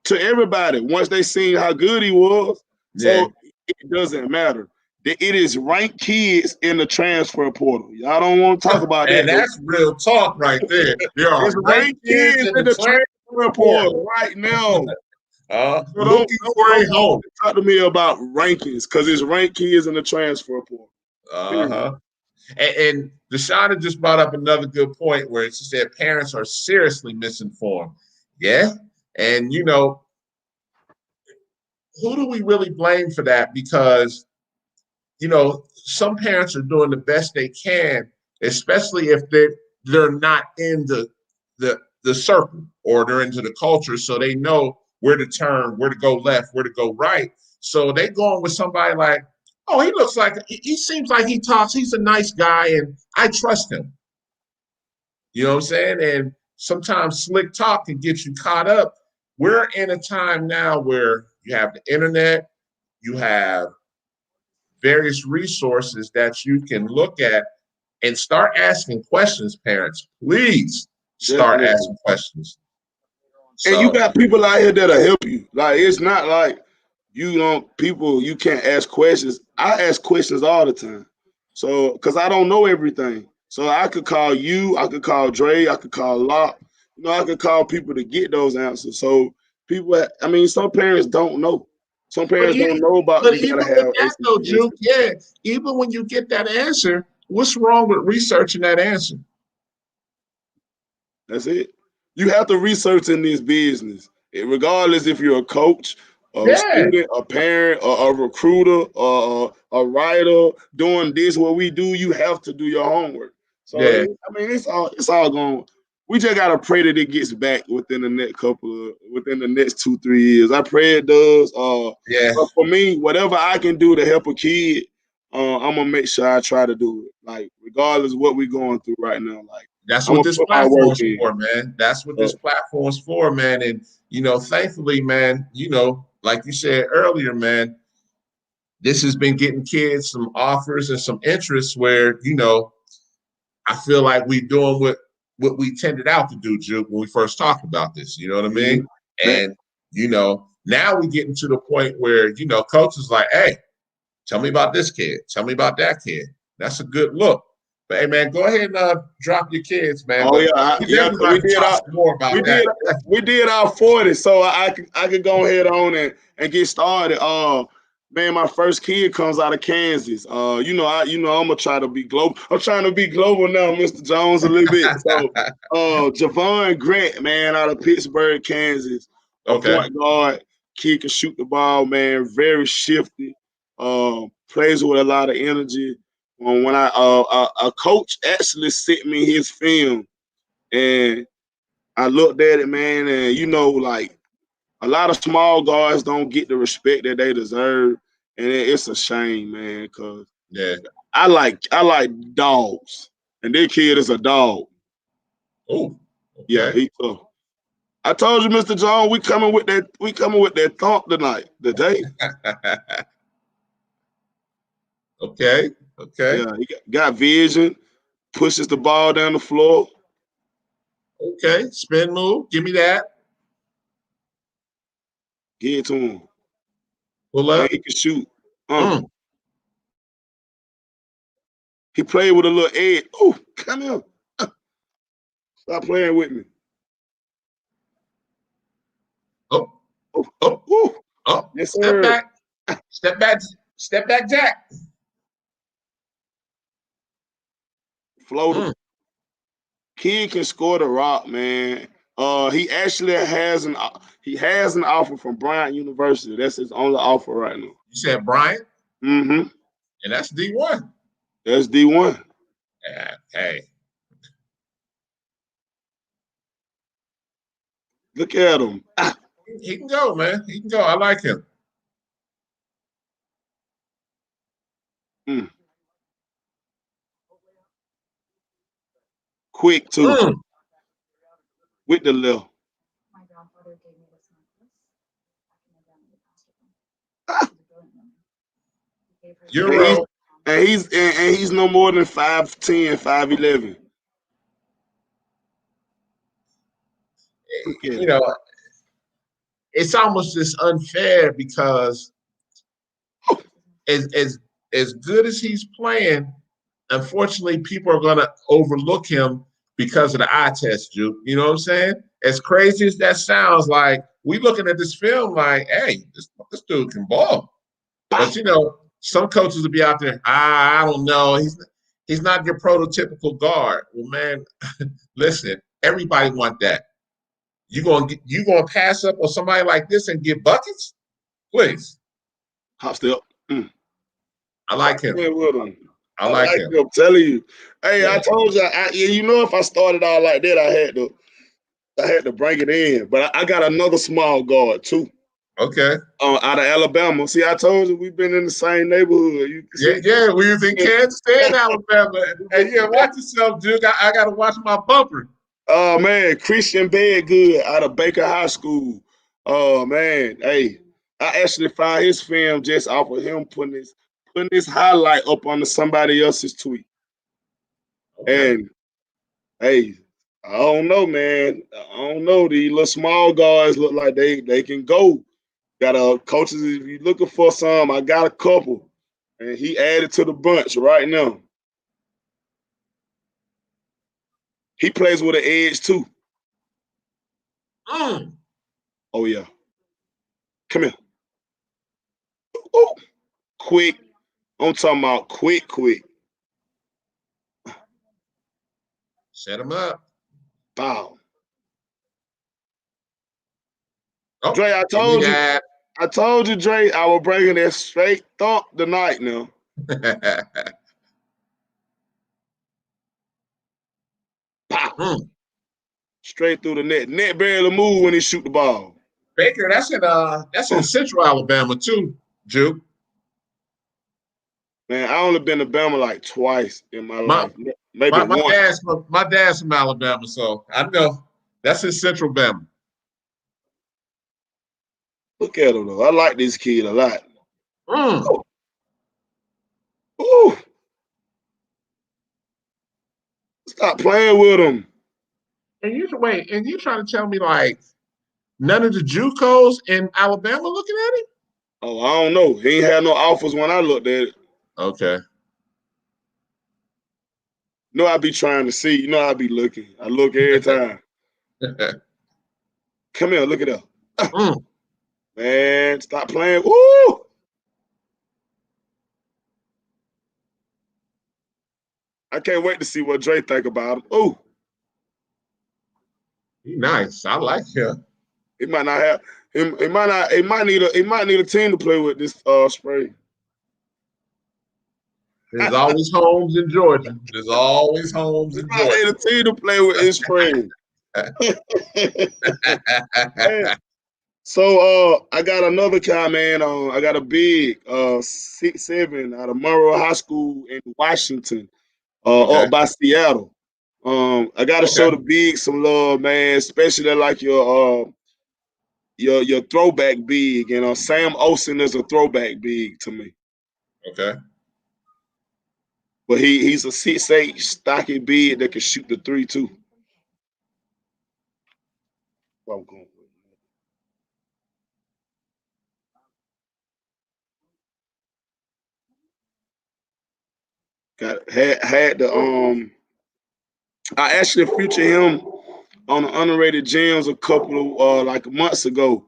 to everybody once they seen how good he was. Yeah. So it doesn't matter. It is ranked kids in the transfer portal. Y'all don't want to talk about And that. that's real talk right there. There are It's ranked ranked kids kids in in the the transfer transfer portal right now. So looking for a home. talk to me about rankings because it's ranked kids in the transfer portal. Uh-huh. And Deshauna just brought up another good point where she said parents are seriously misinformed. Yeah. And, who do we really blame for that? Because, some parents are doing the best they can, especially if they're not in the circle or they're into the culture. So they know where to turn, where to go left, where to go right. So they going with somebody like, oh, he seems like he talks, he's a nice guy and I trust him. You know what I'm saying? And sometimes slick talk can get you caught up. We're in a time now where you have the internet, you have various resources that you can look at and start asking questions, parents. Please start Definitely. asking questions. And you So, got people out here that'll help you. Like it's not like you can't ask questions. I ask questions all the time. So because I don't know everything. So I could call you, I could call Dre, I could call Locke, I could call people to get those answers. So some parents don't know. Some but parents yeah, don't know about but they even gotta with have that though, Juke, yeah, even when you get that answer, what's wrong with researching that answer? That's it. You have to research in this business, regardless if you're a coach, a Yeah, student, a parent, a recruiter, a writer. Doing this, what we do, you have to do your homework. So yeah, it's all going. We just gotta pray that it gets back within within the next 2-3 years. I pray it does. yeah. But for me, whatever I can do to help a kid, I'm gonna make sure I try to do it. Like regardless of what we're going through right now, like. That's I'm what gonna this put my work platform's in. for, man. That's what this platform's for, man. And thankfully, man, like you said earlier, man, this has been getting kids some offers and some interest where, I feel like we doing what we tended out to do, Juke, when we first talked about this. You know what I mean? Man, And, now we getting to the point where, coach is like, hey, tell me about this kid. Tell me about that kid. That's a good look. But hey, man, go ahead and drop your kids, man. oh But yeah, we yeah. definitely about to talk some more about We that. did we did our 40, so I could go ahead on and get started. Man, my first kid comes out of Kansas. I'm gonna try to be global. I'm trying to be global now, Mr. Jones, a little bit. So, Javon Grant, man, out of Pittsburgh, Kansas, a Okay. point guard. Kid can shoot the ball, man. Very shifty. Plays with a lot of energy. When a coach actually sent me his film, and I looked at it, man, and like a lot of small guards don't get the respect that they deserve, and it's a shame, man. Cause Yeah. I like dogs, and this kid is a dog. Oh, Yeah, okay. he tough. I told you, Mr. John, we coming with that. We coming with that thump today. Okay. Okay. Yeah, he got vision, pushes the ball down the floor. Okay. Spin move. Give me that. Get it to him, Pull and up. he can shoot. Mm. He played with a little edge. Oh, come here. Stop playing with me. Oh, Oh, oh, oh, oh. yes, Step sir. back. Step back. Step back, Jack. Floater. Mm. Kid can score the rock, man. He actually has an offer from Bryant University. That's his only offer right now. You said Bryant, Mm-hmm. and that's D1. That's D1. Yeah, hey, Look at him. he can go, man. He can go. I like him. Mm. Quick too, Mm. with the left. And he's Euro. and he's no more than 5'10", 5'11". Look at you it. know, it's almost just unfair because as good as he's playing, unfortunately, people are going to overlook him because of the eye test, Juke. You know what I'm saying? As crazy as that sounds, like we looking at this film, like, hey, this dude can ball. But some coaches will be out there. I don't know. He's not your prototypical guard. Well, man, listen. Everybody want that. You gonna pass up on somebody like this and get buckets? Please. Hop step. I like him. I like him. I'm telling you. Hey, Yeah. I told you. If I started out like that, I had to bring it in. But I got another small guard too. Okay. Out of Alabama. See, I told you we've been in the same neighborhood. Yeah. We was in Kansas State, Alabama. Hey, yeah, watch yourself, Duke. I got to watch my bumper. Oh man, Christian Bedgood out of Baker High School. Oh man, hey, I actually found his film just off of him putting this highlight up onto somebody else's tweet. Okay. And hey, I don't know, man. I don't know. These little small guys look like they can go. Got coaches. If you're looking for some, I got a couple, and he added to the bunch right now. He plays with an edge too. Oh yeah. Come here. Ooh. Quick. I'm talking about quick. Set him up. Wow. Oh, Dre, I told you, Dre, I was bringing that straight thump tonight now. Pow. Straight through the net. Net barely move when he shoot the ball. Baker, that's in Central Alabama too, Juke. Man, I only been to Bama like twice in my life. Maybe once. My dad's from Alabama, so I know that's in Central Bama. Look at him though. I like this kid a lot. Ooh. Stop playing with him. And you trying to tell me like none of the JUCOs in Alabama looking at him? Oh, I don't know. He ain't had no offers when I looked at it. Okay. I be trying to see. I be looking. I look every time. Come here, look at that. Man, stop playing. Woo! I can't wait to see what Dre think about him. Ooh. He's nice. I like him. He might not have him. He might need a team to play with this spring. There's always homes in Georgia. There's always homes in Georgia. He need a team to play with this spring. So I got another guy, man. I got a big 6'7" out of Monroe High School in Washington, up by Seattle. I gotta show the big some love, man, especially like your throwback big. Sam Olsen is a throwback big to me. Okay. But he's a 6'8" stocky big that can shoot the 3 too. Where I'm going. Had the I actually featured him on the Underrated Gems a couple of like months ago.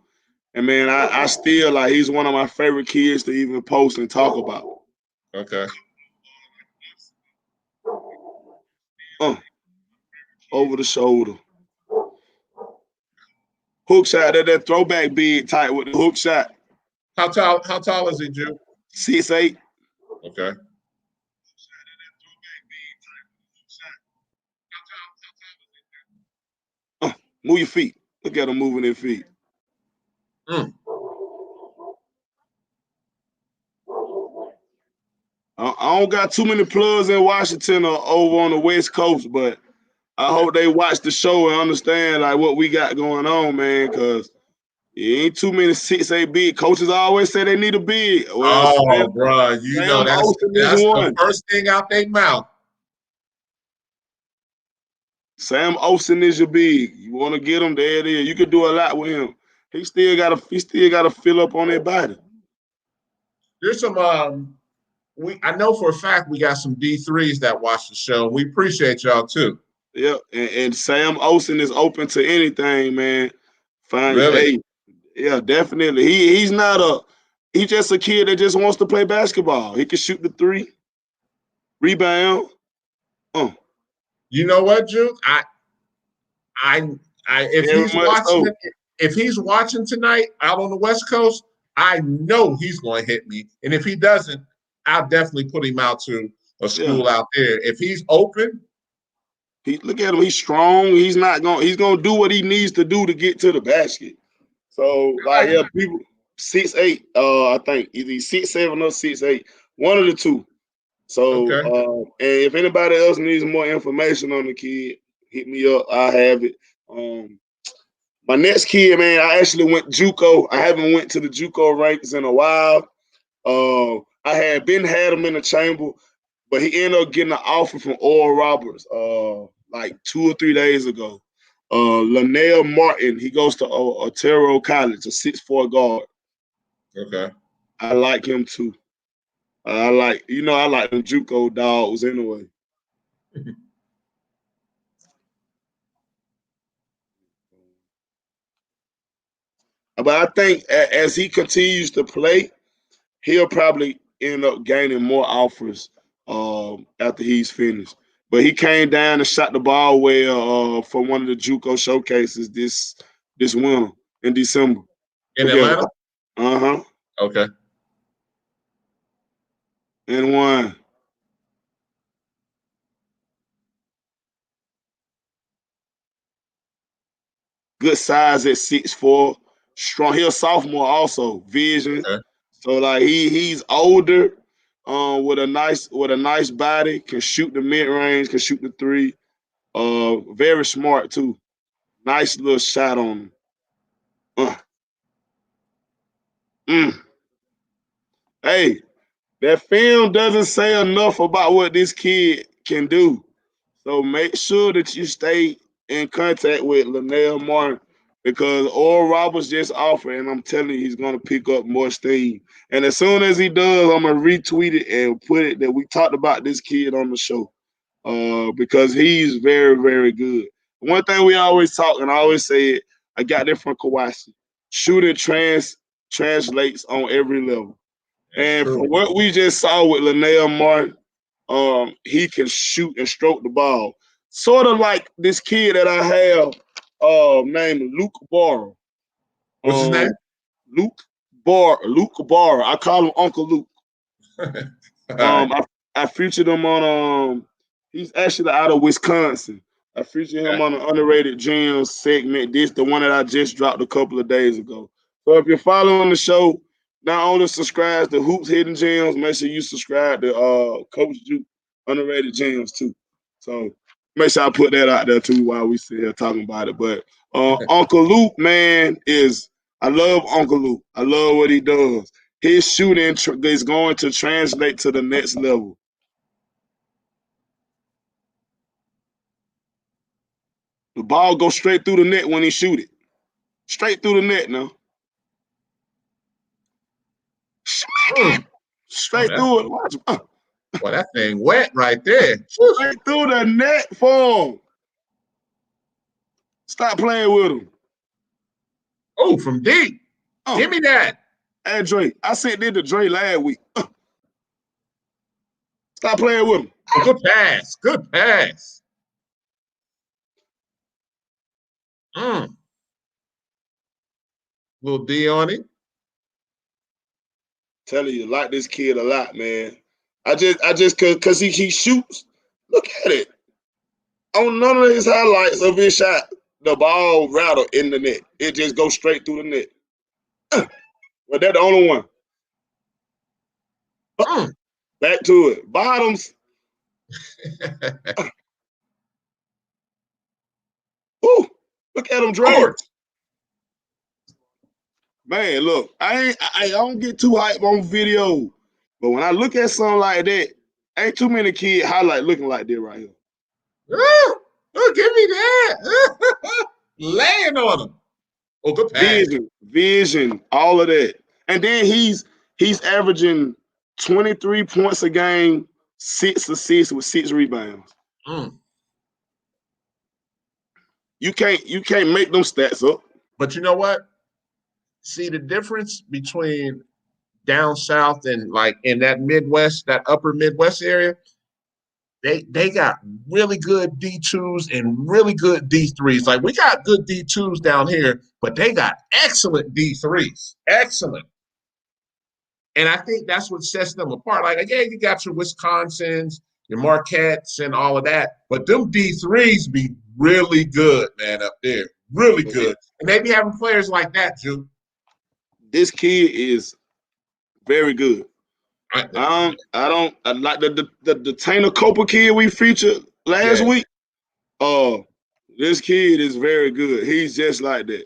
And man, I still like he's one of my favorite kids to even post and talk about. Okay. Over the shoulder. Hook shot, that throwback big tight with the hook shot. How tall is he, Juke? 6'8". Okay. Move your feet. Look at him moving their feet. I don't got too many plugs in Washington or over on the West Coast, but I hope they watch the show and understand like what we got going on, man, because it ain't too many 6'8" big. Coaches always say they need a big. Well, bro, that's the first thing out their mouth. Sam Olsen is your big. You want to get him, there it is. You could do a lot with him. He still gotta fill up on that body. There's some I know for a fact we got some D3s that watch the show. We appreciate y'all too. Yeah, and Sam Olsen is open to anything, man. Fine. Really? Hey, yeah, definitely. He's just a kid that just wants to play basketball. He can shoot the three, rebound. You know what, Juke? If Very he's much watching so. if he's watching tonight out on the West Coast, I know he's going to hit me. And if he doesn't, I'll definitely put him out to a school out there. If he's open, look at him. He's strong. He's gonna do what he needs to do to get to the basket. So like, yeah, people 6'8", I think either 6'7" or 6'8", one of the two. So and if anybody else needs more information on the kid, hit me up. I have it. My next kid, man, I actually went JUCO. I haven't went to the JUCO ranks in a while. I had him in the chamber, but he ended up getting an offer from Oral Roberts like 2 or 3 days ago. Linnell Martin, he goes to Otero College, a 6'4" guard. Okay. I like him too. I like them JUCO dogs anyway. But I think as he continues to play, he'll probably end up gaining more offers after he's finished. But he came down and shot the ball well for one of the JUCO showcases this winter in December. In Atlanta? Okay. And one. Good size at 6'4", strong. He's a sophomore also, vision. Okay. So like he's older, with a nice body, can shoot the mid range, can shoot the three. Very smart too. Nice little shot on him. Hey, that film doesn't say enough about what this kid can do. So make sure that you stay in contact with Linnell Martin, because Oral Roberts just offered, and I'm telling you, he's going to pick up more steam. And as soon as he does, I'm going to retweet it and put it that we talked about this kid on the show, because he's very, very good. One thing we always talk, and I always say it, I got that from Kawasi. Shooting translates on every level. And from what we just saw with Linnell Martin, he can shoot and stroke the ball. Sort of like this kid that I have named Luke Barr. What's his name? Luke Barr. I call him Uncle Luke. I featured him on he's actually out of Wisconsin. I featured him on an underrated gems segment. This the one that I just dropped a couple of days ago. So if you're following the show, not only subscribe to Hoops Hidden Gems, make sure you subscribe to Coach Juke Underrated Gems too. So make sure I put that out there too while we sit here talking about it. But Uncle Luke, man, I love Uncle Luke. I love what he does. His shooting is going to translate to the next level. The ball goes straight through the net when he shoot it. Straight through the net now. Straight through it. Watch. Well, that thing wet right there. Straight through the net for him. Stop playing with him. Oh, from deep. Give me that. Hey, Dre. I said this to Dre last week. Stop playing with him. Good pass. Good pass. Little D on it. Telling you, like this kid a lot, man. I just cause he shoots. Look at it. On none of his highlights of his shot, the ball rattle in the net. It just goes straight through the net. Well, that's the only one. Back to it. Bottoms. Ooh, look at him, Dre. Man, look, I don't get too hype on video, but when I look at something like that, ain't too many kids highlight looking like that right here. Oh, give me that. Laying on him. Oh, good pass. Vision, all of that. And then he's averaging 23 points a game, 6 assists with 6 rebounds. Mm. You can't make them stats up. But you know what? See the difference between down south and like in that Midwest, that upper Midwest area. They got really good D2s and really good D3s. Like we got good D2s down here, but they got excellent D3s. Excellent. And I think that's what sets them apart. Like, again, you got your Wisconsins, your Marquettes, and all of that. But them D3s be really good, man, up there. Really good. And they be having players like that, too. This kid is very good. I like the Tanner Coper kid we featured last week. This kid is very good. He's just like that.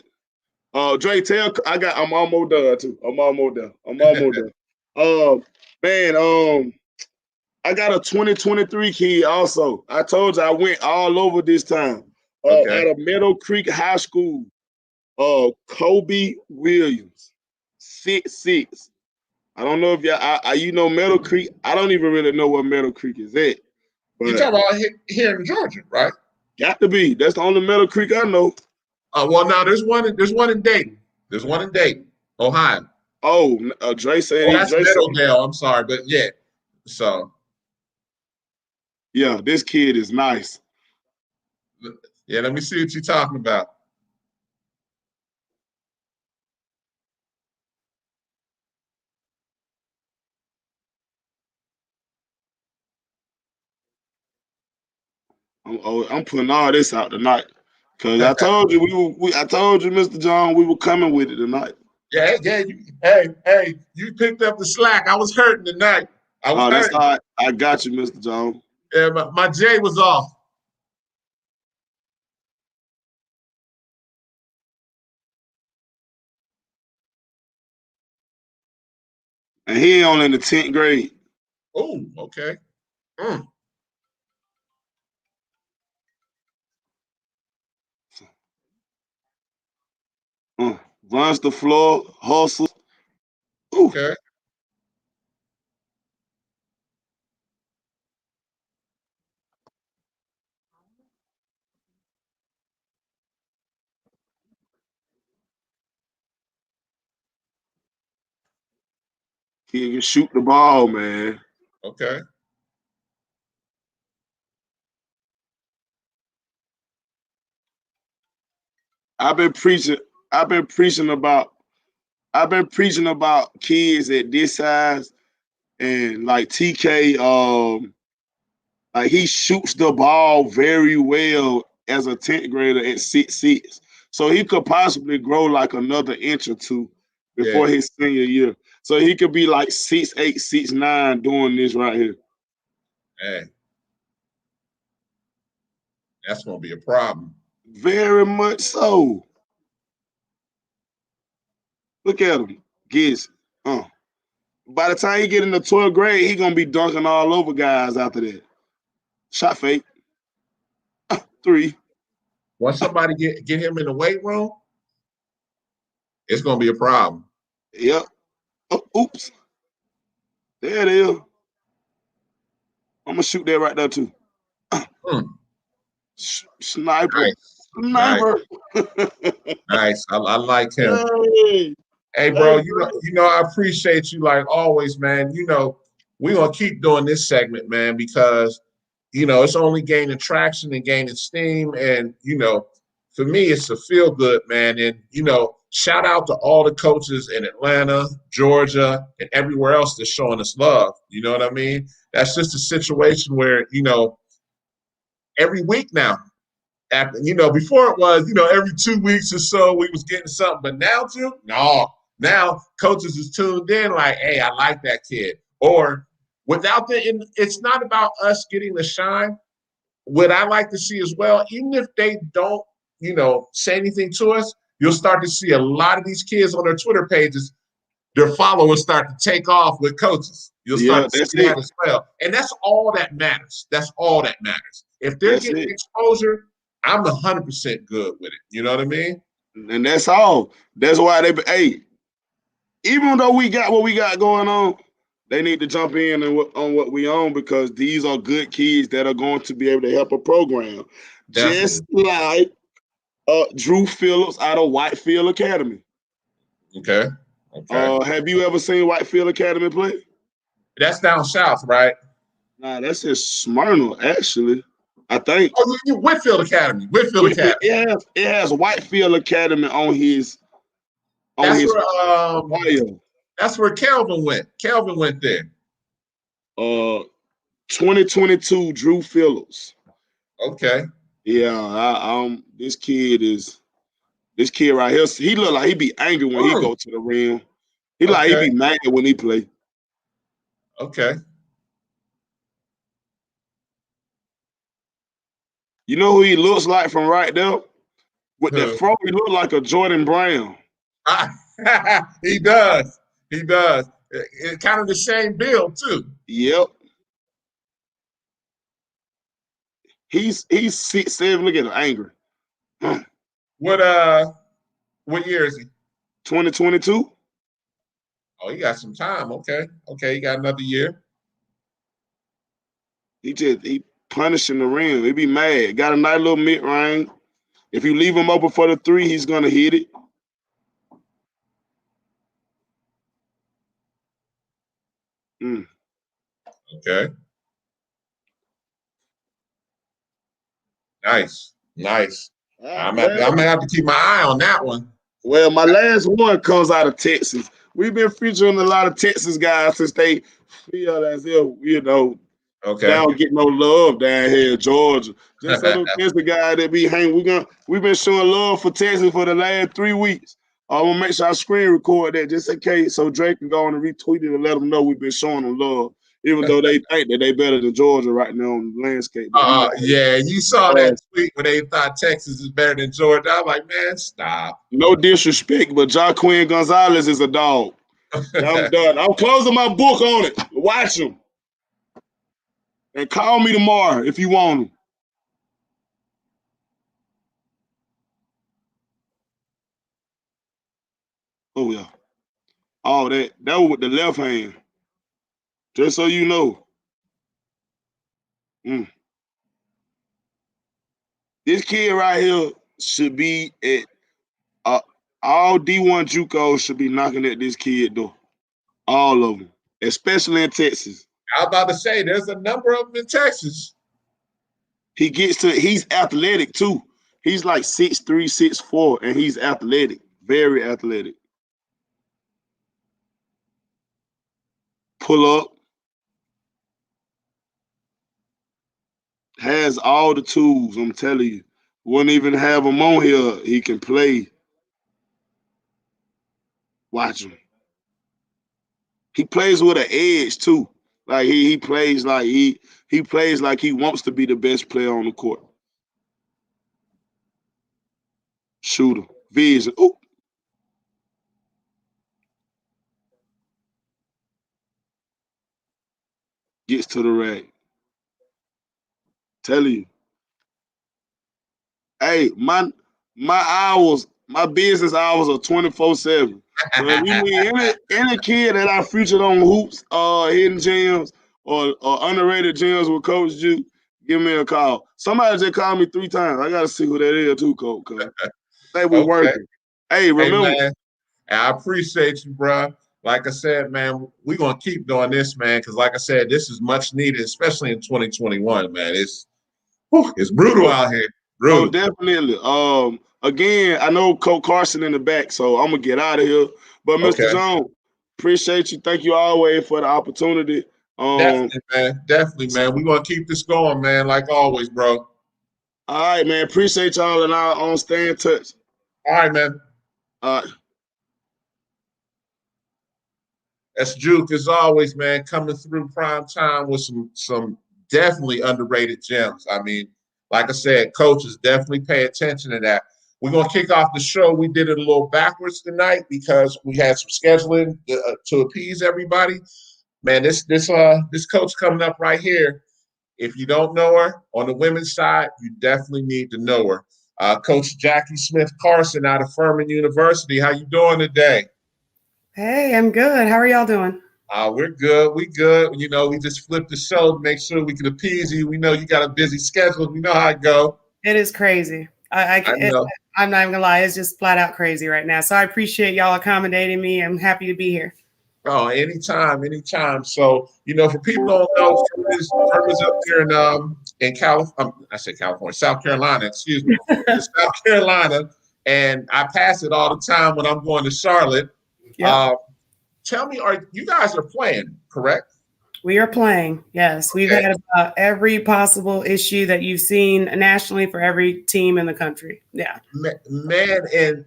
Dre, I'm almost done too. I'm almost done. Man, I got a 2023 kid also. I told you I went all over this time. Out of Meadow Creek High School. Kobe Williams, 6'6". I don't know if you know Meadow Creek. I don't even really know where Meadow Creek is at. You talking about here in Georgia, right? Got to be. That's the only Meadow Creek I know. Well, now there's one in Dayton. There's one in Dayton, Ohio. Oh, Dre said. That's Meadowdale. I'm sorry, but yeah. So. Yeah, this kid is nice. Yeah, let me see what you're talking about. I'm putting all this out tonight because I told you I told you, Mr. John, we were coming with it tonight. Yeah. Hey, you picked up the slack. I was hurting tonight. That's all right. I got you, Mr. John. Yeah, my J was off. And he only in the 10th grade. Oh, okay. Runs the floor, hustles. Okay. He can shoot the ball, man. Okay. I've been preaching about kids at this size, and like TK, like he shoots the ball very well as a 10th grader at 6'6". So he could possibly grow like another inch or two before his senior year. So he could be like 6'8", 6'9" doing this right here. Hey. That's gonna be a problem. Very much so. Look at him. Giz. By the time he get in the 12th grade, he gonna be dunking all over guys after that. Shot fake. 3. Once somebody get him in the weight room, it's gonna be a problem. Yep. Oh, oops. There it is. I'm gonna shoot that right there too. Sniper. Nice. Sniper. Nice. I like him. Hey, bro, you know, I appreciate you like always, man. You know, we're gonna keep doing this segment, man, because you know it's only gaining traction and gaining steam. And you know, for me, it's a feel good, man. And you know, shout out to all the coaches in Atlanta, Georgia, and everywhere else that's showing us love. You know what I mean? That's just a situation where, you know, every week now. After, you know, before it was, you know, every 2 weeks or so we was getting something, but now too, no. Now coaches is tuned in like, hey, I like that kid. Or without it's not about us getting the shine. What I like to see as well, even if they don't, you know, say anything to us, you'll start to see a lot of these kids on their Twitter pages, their followers start to take off with coaches. You'll start to see that as well. And that's all that matters. That's all that matters. If they're getting exposure, I'm 100% good with it. You know what I mean? And that's all. That's why hey, even though we got what we got going on, they need to jump in on what we own because these are good kids that are going to be able to help a program. Definitely. Just like Drew Phillips out of Whitefield Academy. Okay. Okay. Have you ever seen Whitefield Academy play? That's down south, right? Nah, that's in Smyrna, actually. I think. Oh, you Whitfield Academy. Whitfield Academy. It has Whitefield Academy on his That's where bio. that's where Kelvin went. Kelvin went there. 2022 Drew Phillips. Okay. Yeah, this kid right here. He look like he be angry when he go to the rim. He like he be mad when he play. Okay. You know who he looks like from right there? With that fro, he look like a Jordan Brown. He does. He does. It's kind of the same build too. Yep. He's 6'7". Look at him, angry. What year is he? 2022. Oh, he got some time. Okay. Okay, he got another year. He punishing the rim. He be mad. Got a nice little mid range. If you leave him open for the three, he's gonna hit it. Okay. Nice. Nice. I'm gonna have to keep my eye on that one. Well, my last one comes out of Texas. We've been featuring a lot of Texas guys since they feel as if, they don't get no love down here in Georgia. Just so there's the guy that be hanging. We've been showing love for Texas for the last 3 weeks. I'm gonna make sure I screen record that just in case, so Drake can go on and retweet it and let them know we've been showing them love, even though they think that they better than Georgia right now on the landscape. Yeah, you saw that tweet where they thought Texas is better than Georgia. I'm like, man, stop. No disrespect, but Jaquin Gonzalez is a dog. I'm done. I'm closing my book on it. Watch him. And call me tomorrow if you want him. Oh, yeah. Oh, that was with the left hand. Just so you know. This kid right here should be at all D1 JUCOs should be knocking at this kid door. All of them, especially in Texas. I was about to say, there's a number of them in Texas. He's athletic too. He's like 6'3", 6'4", and he's athletic, very athletic. Pull up. Has all the tools, I'm telling you. Wouldn't even have him on here. He can play. Watch him. He plays with an edge too. Like he plays like he plays like he wants to be the best player on the court. Shooter. Vision. Ooh. Gets to the rack. Tell you. Hey, my business hours are 24/7. So if you need any kid that I featured on Hoops, Hidden Gems, or Underrated Gems with Coach Ju, give me a call. Somebody just called me 3 times. I gotta see who that is too, Coach. Hey, we working. Hey, remember. Hey, man, I appreciate you, bro. Like I said, man, we're gonna keep doing this, man, because like I said, this is much needed, especially in 2021, man. It's brutal out here. Brutal. Oh, definitely. Again, I know Coach Carson in the back, so I'm gonna get out of here. But Mr. Jones, appreciate you. Thank you always for the opportunity. Definitely, man. We're gonna keep this going, man, like always, bro. All right, man. Appreciate y'all, and I'll stay in touch. All right, man. All right. That's Juke, as always, man, coming through prime time with some definitely underrated gems. I mean, like I said, coaches definitely pay attention to that. We're gonna kick off the show. We did it a little backwards tonight because we had some scheduling to appease everybody. Man, this coach coming up right here If you don't know her on the women's side, you definitely need to know her. Coach Jackie Smith Carson out of Furman University. How you doing today? Hey, I'm good. How are y'all doing? We're good. We good. You know, we just flipped the show to make sure we can appease you. We know you got a busy schedule. We know how it go. It is crazy. I know. I'm not even gonna lie. It's just flat out crazy right now. So I appreciate y'all accommodating me. I'm happy to be here. Oh, anytime, anytime. So, you know, for people who don't know, Furman's up there in California. I said California, South Carolina. Excuse me, South Carolina. And I pass it all the time when I'm going to Charlotte. Yep. Tell me, you guys are playing, correct? We are playing. Yes, we've had about every possible issue that you've seen nationally for every team in the country. Yeah, man, and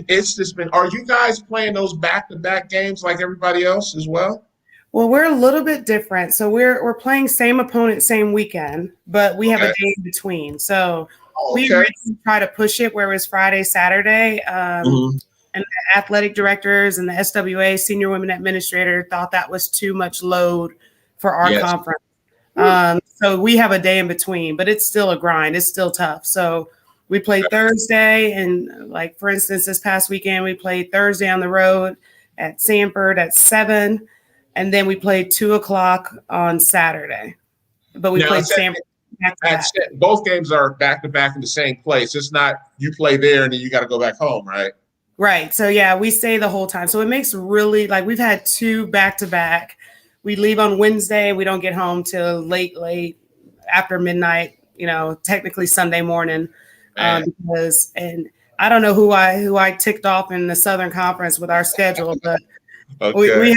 it's just been. Are you guys playing those back-to-back games like everybody else as well? Well, we're a little bit different. So we're playing same opponent, same weekend, but we have a day in between. So we really try to push it where it was Friday, Saturday. And the athletic directors and the SWA senior women administrator thought that was too much load for our conference. So we have a day in between, but it's still a grind. It's still tough. So we play Thursday, and like, for instance, this past weekend, we played Thursday on the road at Sanford at 7, and then we played 2:00 on Saturday. But we played Sanford. Both games are back-to-back in the same place. It's not you play there and then you got to go back home, right? Right. So, yeah, we stay the whole time. So it makes really, like, we've had 2 back-to-back. We leave on Wednesday. We don't get home till late after midnight, you know, technically Sunday morning. Because I don't know who I ticked off in the Southern Conference with our schedule, but we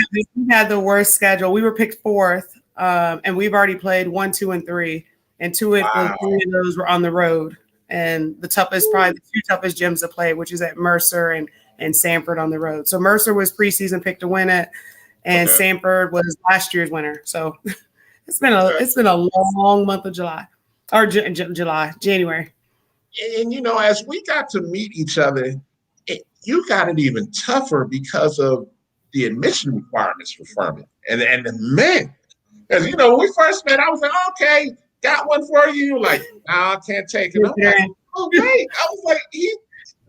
had the worst schedule. We were picked 4th, and we've already played 1, 2, and 3. And 3 of those were on the road. And probably the 2 toughest gyms to play, which is at Mercer and Sanford on the road. So Mercer was preseason pick to win it, and Sanford was last year's winner. So it's been a long month of July, or January. And you know, as we got to meet each other, you got it even tougher because of the admission requirements for Furman. And the men, as you know, when we first met, I was like, okay. Got one for you? Like, nah, I can't take it. I'm like, oh, great. I was like,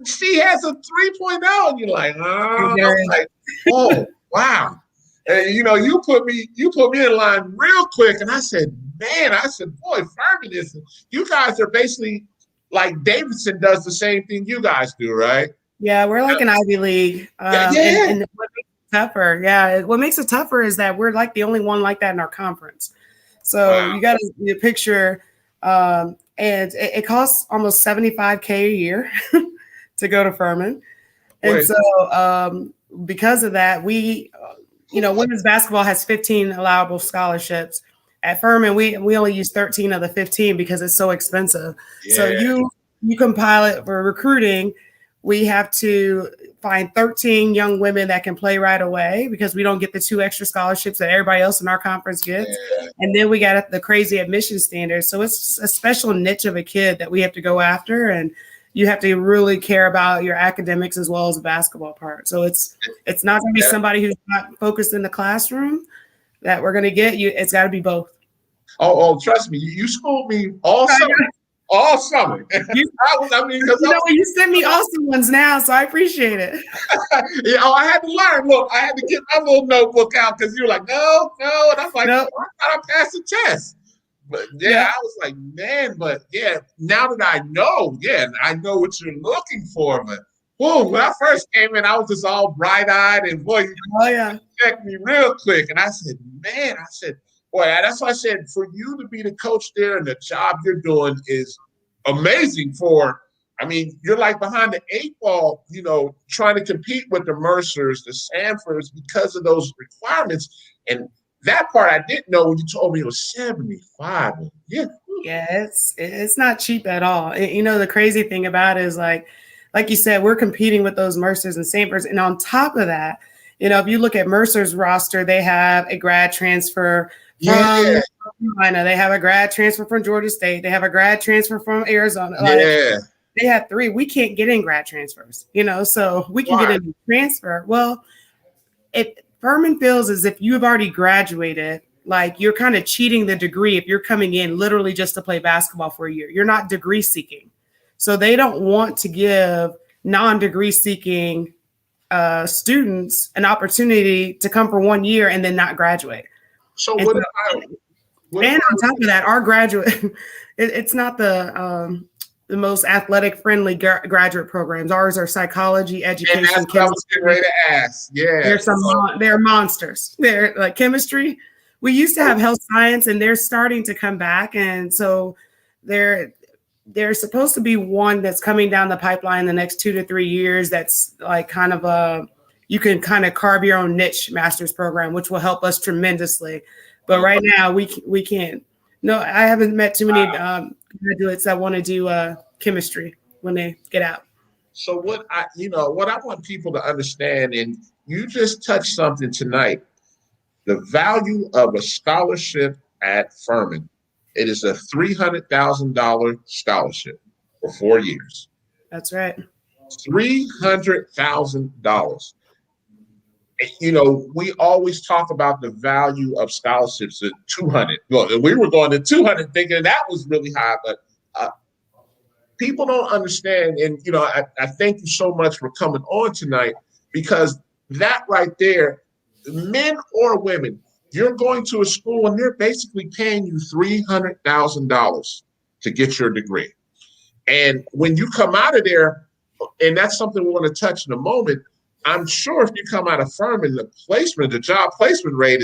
she has a 3.0. And you're like, oh. I was like, oh, wow. And, you know, you put me in line real quick. And I said, boy, Furman you guys are basically like Davidson does the same thing you guys do, right? Yeah, we're like an Ivy League. And what makes it tougher, what makes it tougher is that we're like the only one like that in our conference. So you got to picture, and it costs almost $75K a year to go to Furman. And so because of that, women's basketball has 15 allowable scholarships. At Furman, we only use 13 of the 15 because it's so expensive. Yeah. So you compile it for recruiting. We have to find 13 young women that can play right away because we don't get the 2 extra scholarships that everybody else in our conference gets. Yeah. And then we got the crazy admission standards. So it's a special niche of a kid that we have to go after. And you have to really care about your academics as well as the basketball part. So it's not going to be somebody who's not focused in the classroom that we're going to get you. It's got to be both. Oh, trust me. You schooled me all summer. All summer. You sent me awesome ones now, so I appreciate it. I had to learn. Look, I had to get my little notebook out because you were like, no. And I'm like, nope. I thought I passed the test. But I was like, man, now that I know what you're looking for. But when I first came in, I was just all bright-eyed and you checked me real quick. And I said, boy, that's why I said for you to be the coach there and the job you're doing is amazing you're like behind the 8 ball, you know, trying to compete with the Mercers, the Sanfords because of those requirements. And that part I didn't know when you told me it was 75. Yeah. Yeah, it's not cheap at all. You know, the crazy thing about it is like you said, we're competing with those Mercers and Sanfords. And on top of that, you know, if you look at Mercer's roster, they have a grad transfer from Carolina. They have a grad transfer from Georgia State. They have a grad transfer from Arizona. They have 3. We can't get in grad transfers, you know, so we can get in transfer. Well, Furman feels as if you have already graduated like you're kind of cheating the degree if you're coming in literally just to play basketball for a year. You're not degree seeking. So they don't want to give non-degree seeking students an opportunity to come for 1 year and then not graduate. So and on top of that, our graduate, it's not the most athletic friendly graduate programs. Ours are psychology, education, and that's what I was getting ready to ask. Yeah, they're monsters. They're like chemistry. We used to have health science, and they're starting to come back, and so there's supposed to be one that's coming down the pipeline in the next 2 to 3 years. That's like kind of you can kind of carve your own niche master's program, which will help us tremendously. But right now we can't. No, I haven't met too many graduates that want to do chemistry when they get out. So what I want people to understand, and you just touched something tonight, the value of a scholarship at Furman. It is a $300,000 scholarship for 4 years. That's right. $300,000. We always talk about the value of scholarships at 200. Well, we were going to 200 thinking that was really high, but people don't understand. And, I thank you so much for coming on tonight, because that right there, men or women, you're going to a school and they're basically paying you $300,000 to get your degree. And when you come out of there, and that's something we want to touch in a moment, I'm sure if you come out of Furman, the job placement rate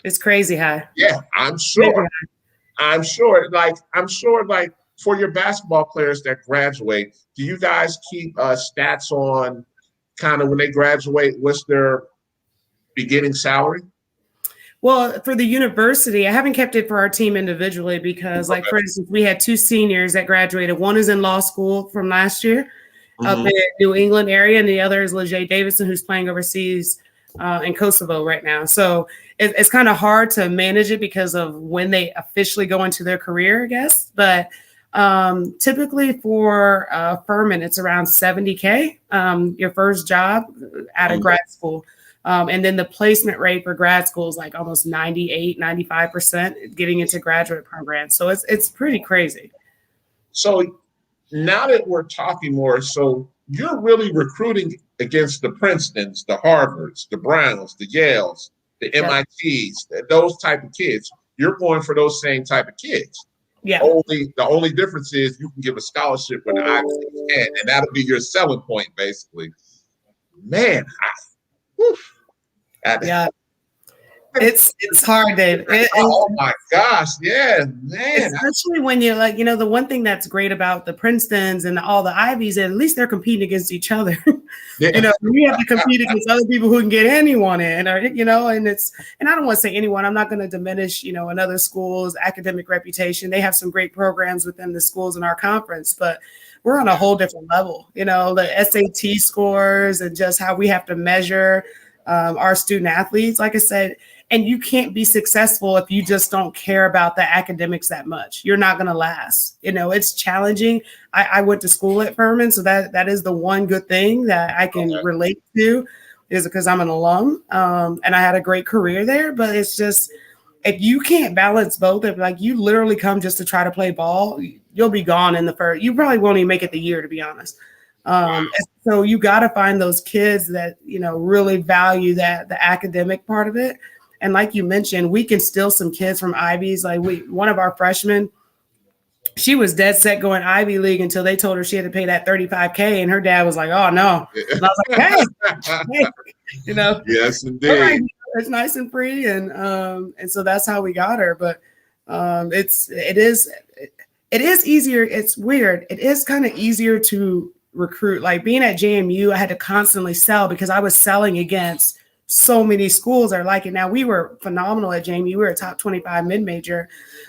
it's crazy high. Yeah, I'm sure. Like for your basketball players that graduate, do you guys keep stats on kind of when they graduate, what's their beginning salary? Well, for the university, I haven't kept it for our team individually because, like, for instance, we had 2 seniors that graduated. One is in law school from last year up in the New England area, and the other is Lejay Davidson, who's playing overseas in Kosovo right now. So it's kind of hard to manage it because of when they officially go into their career, I guess. But typically for Furman, it's around $70K, your first job out of grad school. And then the placement rate for grad school is like almost 95% getting into graduate programs. So it's pretty crazy. So now that we're talking more, so you're really recruiting against the Princetons, the Harvards, the Browns, the Yales, the MITs, those type of kids. You're going for those same type of kids. Yeah. The only difference is you can give a scholarship when the Ivy League can, and that'll be your selling point, basically. Man, yeah, it's hard, Dave. Oh my gosh, yeah, man. Especially when you're like, the one thing that's great about the Princetons and all the Ivies, at least they're competing against each other. Yeah. We have to compete against other people who can get anyone in, or and I don't want to say anyone. I'm not going to diminish, another school's academic reputation. They have some great programs within the schools in our conference, but we're on a whole different level. The SAT scores and just how we have to measure our student athletes, like I said, and you can't be successful if you just don't care about the academics that much. You're not going to last. It's challenging. I went to school at Furman, so that is the one good thing that I can relate to, is because I'm an alum, and I had a great career there. But it's just, if you can't balance both, if like you literally come just to try to play ball, you'll be gone in the first. You probably won't even make it the year, to be honest. So you got to find those kids that, really value the academic part of it. And like you mentioned, we can steal some kids from Ivies. Like one of our freshmen, she was dead set going Ivy League until they told her she had to pay that $35K. And her dad was like, oh no. And I was like, hey, Yes, indeed. Right, it's nice and free. And so that's how we got her. But it is easier. It's weird. It is kind of easier to recruit. Like being at JMU, I had to constantly sell because I was selling against so many schools are like it. Now we were phenomenal at JMU. We were a top 25 mid-major,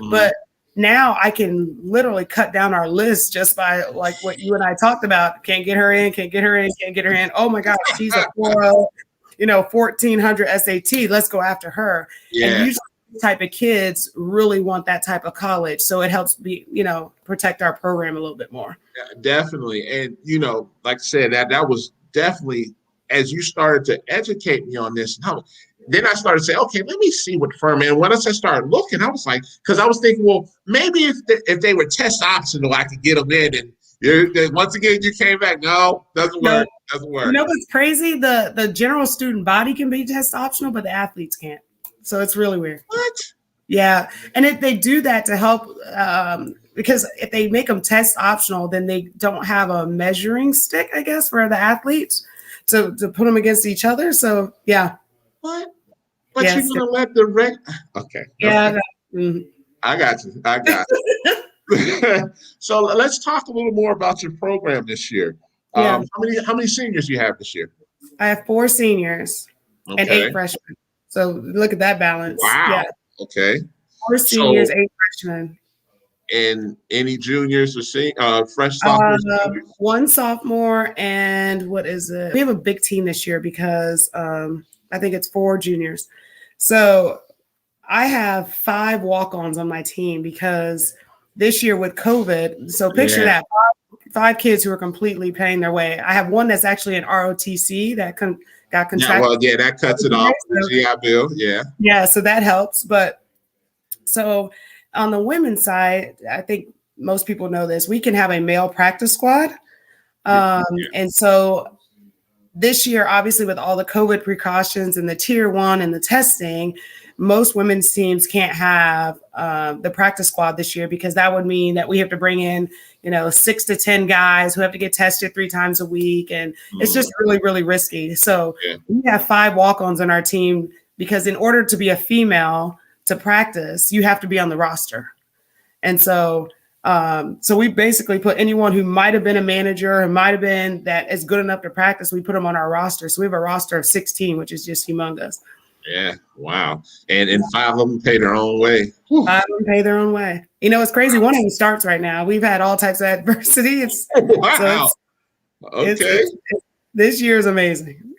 but now I can literally cut down our list just by like what you and I talked about. Can't get her in, can't get her in, can't get her in. Oh my God, she's a 4.0, 1400 SAT. Let's go after her. Yeah. And usually these type of kids really want that type of college. So it helps protect our program a little bit more. Yeah, definitely. And, like I said, that was definitely, as you started to educate me on this, then I started saying, okay, let me see what Furman. And once I started looking, I was like, because I was thinking, well, maybe if they were test optional, I could get them in. And once again, you came back. No, doesn't work. Doesn't work. You know what's crazy? The general student body can be test optional, but the athletes can't. So it's really weird. What? Yeah, and if they do that to help, because if they make them test optional, then they don't have a measuring stick, I guess, for the athletes to put them against each other. So yeah. What? But yes, you're gonna let the okay. Yeah. Okay. I got you. I got you. So let's talk a little more about your program this year. Yeah. How many seniors do you have this year? I have 4 seniors and 8 freshmen. So look at that balance. Wow. Yeah. Okay. 4 seniors, 8 freshmen. And any juniors or fresh sophomores? 1 sophomore and what is it? We have a big team this year because I think it's 4 juniors. So I have 5 walk-ons on my team because this year with COVID, so picture that 5 kids who are completely paying their way. I have 1 that's actually an ROTC that got contracted. Yeah, well, that cuts it off. The GI Bill, yeah, so that helps. But so on the women's side, I think most people know this. We can have a male practice squad, and so this year, obviously, with all the COVID precautions and the tier 1 and the testing, most women's teams can't have the practice squad this year because that would mean that we have to bring in, 6 to 10 guys who have to get tested 3 times a week. And it's just really, really risky. So we have 5 walk-ons on our team because in order to be a female to practice, you have to be on the roster. And so we basically put anyone who might have been a manager or might have been that is good enough to practice, we put them on our roster. So we have a roster of 16, which is just humongous. Yeah. Wow. And 5 of them pay their own way. 5 of them pay their own way. It's crazy. 1 of them starts right now. We've had all types of adversity. Wow. Okay. This year is amazing.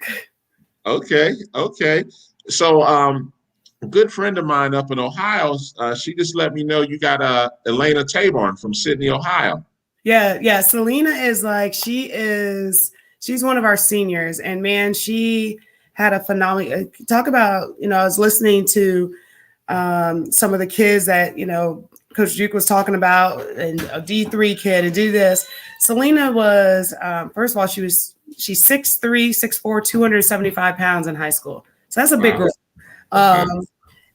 Okay. So, a good friend of mine up in Ohio, she just let me know you got Elena Taborn from Sydney, Ohio. Yeah. Selena is she's one of our seniors, and man, she had a phenomenal talk about, I was listening to some of the kids that, Coach Duke was talking about, and a D3 kid and do this. Selena was, first of all, she's 6'3", 6'4", 275 pounds in high school. So that's a big group.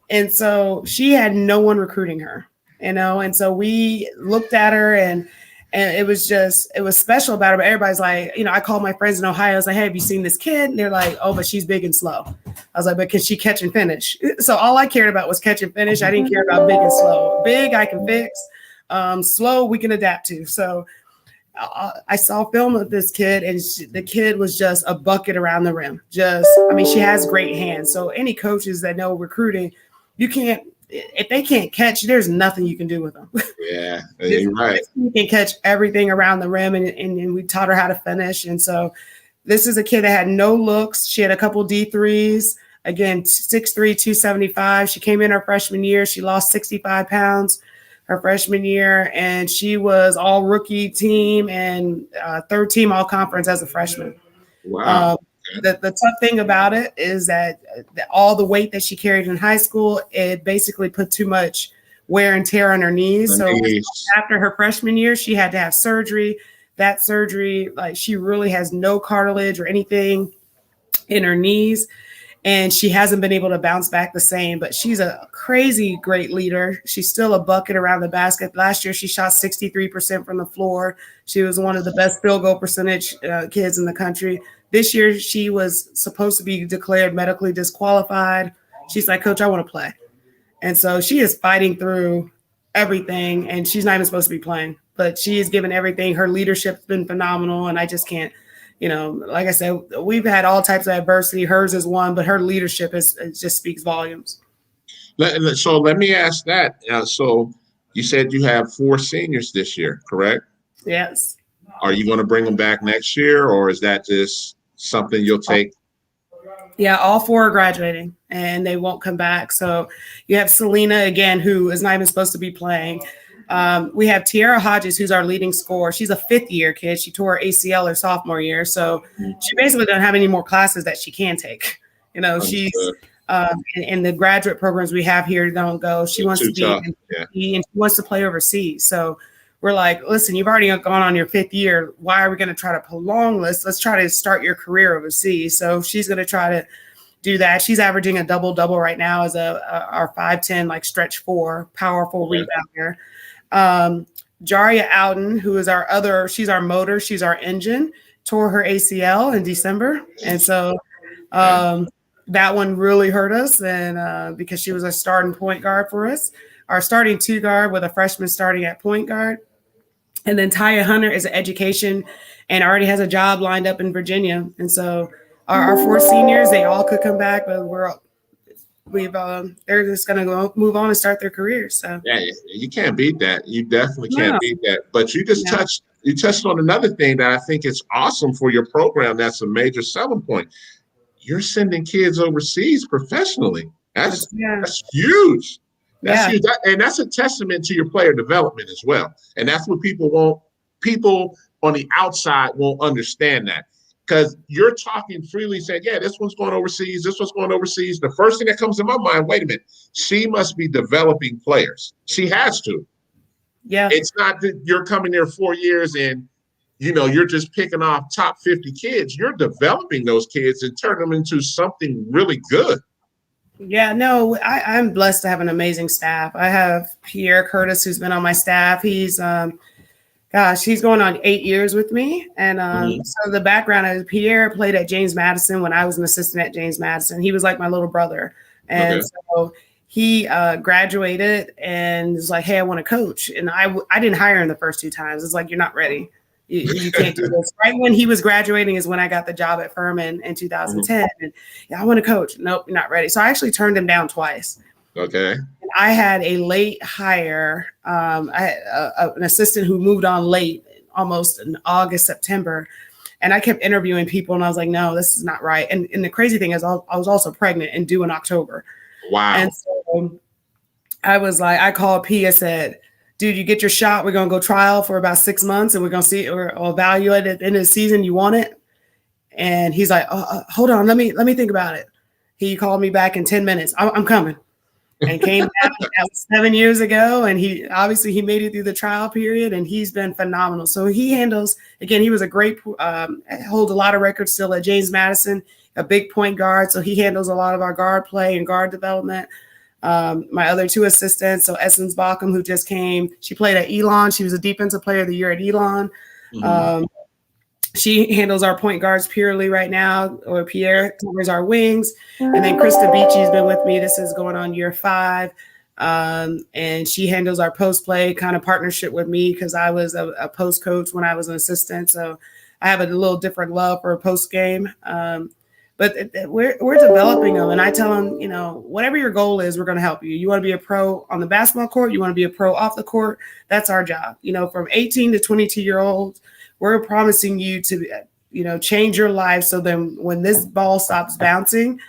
And so she had no one recruiting her, and so we looked at her and it was special about her. But everybody's like, I called my friends in Ohio. I was like, hey, have you seen this kid? And they're like, oh, but she's big and slow. I was like, but can she catch and finish? So all I cared about was catch and finish. I didn't care about big and slow. Big, I can fix. Slow, we can adapt to. So I saw film of this kid, and the kid was just a bucket around the rim. She has great hands. So any coaches that know recruiting, if they can't catch, there's nothing you can do with them. Yeah, you're right. You can catch everything around the rim, and we taught her how to finish. And so this is a kid that had no looks. She had a couple D3s. Again, 6'3", 275. She came in her freshman year. She lost 65 pounds her freshman year, and she was all rookie team and 3rd team all conference as a freshman. Wow. The tough thing about it is that all the weight that she carried in high school, it basically put too much wear and tear on her knees. So after her freshman year, she had to have surgery. That surgery, she really has no cartilage or anything in her knees, and she hasn't been able to bounce back the same. But she's a crazy great leader. She's still a bucket around the basket. Last year, she shot 63% from the floor. She was one of the best field goal percentage kids in the country. This year, she was supposed to be declared medically disqualified. She's like, Coach, I want to play. And so she is fighting through everything, and she's not even supposed to be playing. But she is giving everything. Her leadership's been phenomenal, and I just can't, like I said, we've had all types of adversity. Hers is one, but her leadership just speaks volumes. So let me ask that. So you said you have 4 seniors this year, correct? Yes. Are you going to bring them back next year, or is that just something you'll take? Yeah, all 4 are graduating, and they won't come back. So you have Selena, again, who is not even supposed to be playing. We have Tiara Hodges, who's our leading scorer. She's a 5th-year kid. She tore her ACL her sophomore year. So she basically doesn't have any more classes that she can take. She's And the graduate programs we have here don't go. She wants to be tough. and she wants to play overseas. So we're like, listen, you've already gone on your 5th year. Why are we going to try to prolong this? Let's try to start your career overseas. So she's going to try to do that. She's averaging a double right now as our 5'10", like stretch 4, powerful rebounder. Jaria Alden, who is she's our motor, she's our engine, tore her ACL in December. And so that one really hurt us, and because she was a starting point guard for us, our starting 2 guard with a freshman starting at point guard. And then Taya Hunter is an education and already has a job lined up in Virginia. And so our 4 seniors, they all could come back, but they're just going to move on and start their careers. So yeah, you can't beat that. You definitely can't beat that. But you just touched on another thing that I think is awesome for your program. That's a major selling point. You're sending kids overseas professionally. That's huge. That's huge. And that's a testament to your player development as well. And that's what people on the outside won't understand that. Because you're talking freely, saying, yeah, this one's going overseas, this one's going overseas. The first thing that comes to my mind, wait a minute, she must be developing players. She has to. Yeah. It's not that you're coming there 4 years and, you're just picking off top 50 kids. You're developing those kids and turning them into something really good. Yeah, no, I'm blessed to have an amazing staff. I have Pierre Curtis, who's been on my staff. He's he's going on 8 years with me. And so the background is Pierre played at James Madison when I was an assistant at James Madison. He was like my little brother. And so he graduated and was like, hey, I want to coach. And I didn't hire him the first 2 times. It's like, you're not ready. You can't do this. Right when he was graduating is when I got the job at Furman in 2010. And I want to coach. Nope, you're not ready. So I actually turned him down twice. Okay. And I had a late hire. I had an assistant who moved on late, almost in August, September. And I kept interviewing people and I was like, no, this is not right. And the crazy thing is I was also pregnant and due in October. Wow. And so I was like, I called P. I said, dude, you get your shot. We're going to go trial for about 6 months and we're going to see or evaluate at the end of the season. You want it? And he's like, hold on. Let me think about it. He called me back in 10 minutes. I'm coming. And came back. That was 7 years ago. And he made it through the trial period and he's been phenomenal. So he handles, again, he was a great, holds a lot of records still at James Madison, a big point guard. So he handles a lot of our guard play and guard development. My other 2 assistants, so Essence Baucom, who just came, she played at Elon. She was a defensive player of the year at Elon. She handles our point guards purely right now, or Pierre covers our wings. And then Krista Beachy's been with me. This is going on year 5. And she handles our post play kind of partnership with me because I was a post coach when I was an assistant. So I have a little different love for a post game. But we're developing them. And I tell them, whatever your goal is, we're going to help you. You want to be a pro on the basketball court. You want to be a pro off the court. That's our job. From 18 to 22-year-olds, we're promising you to, change your life. So then when this ball stops bouncing,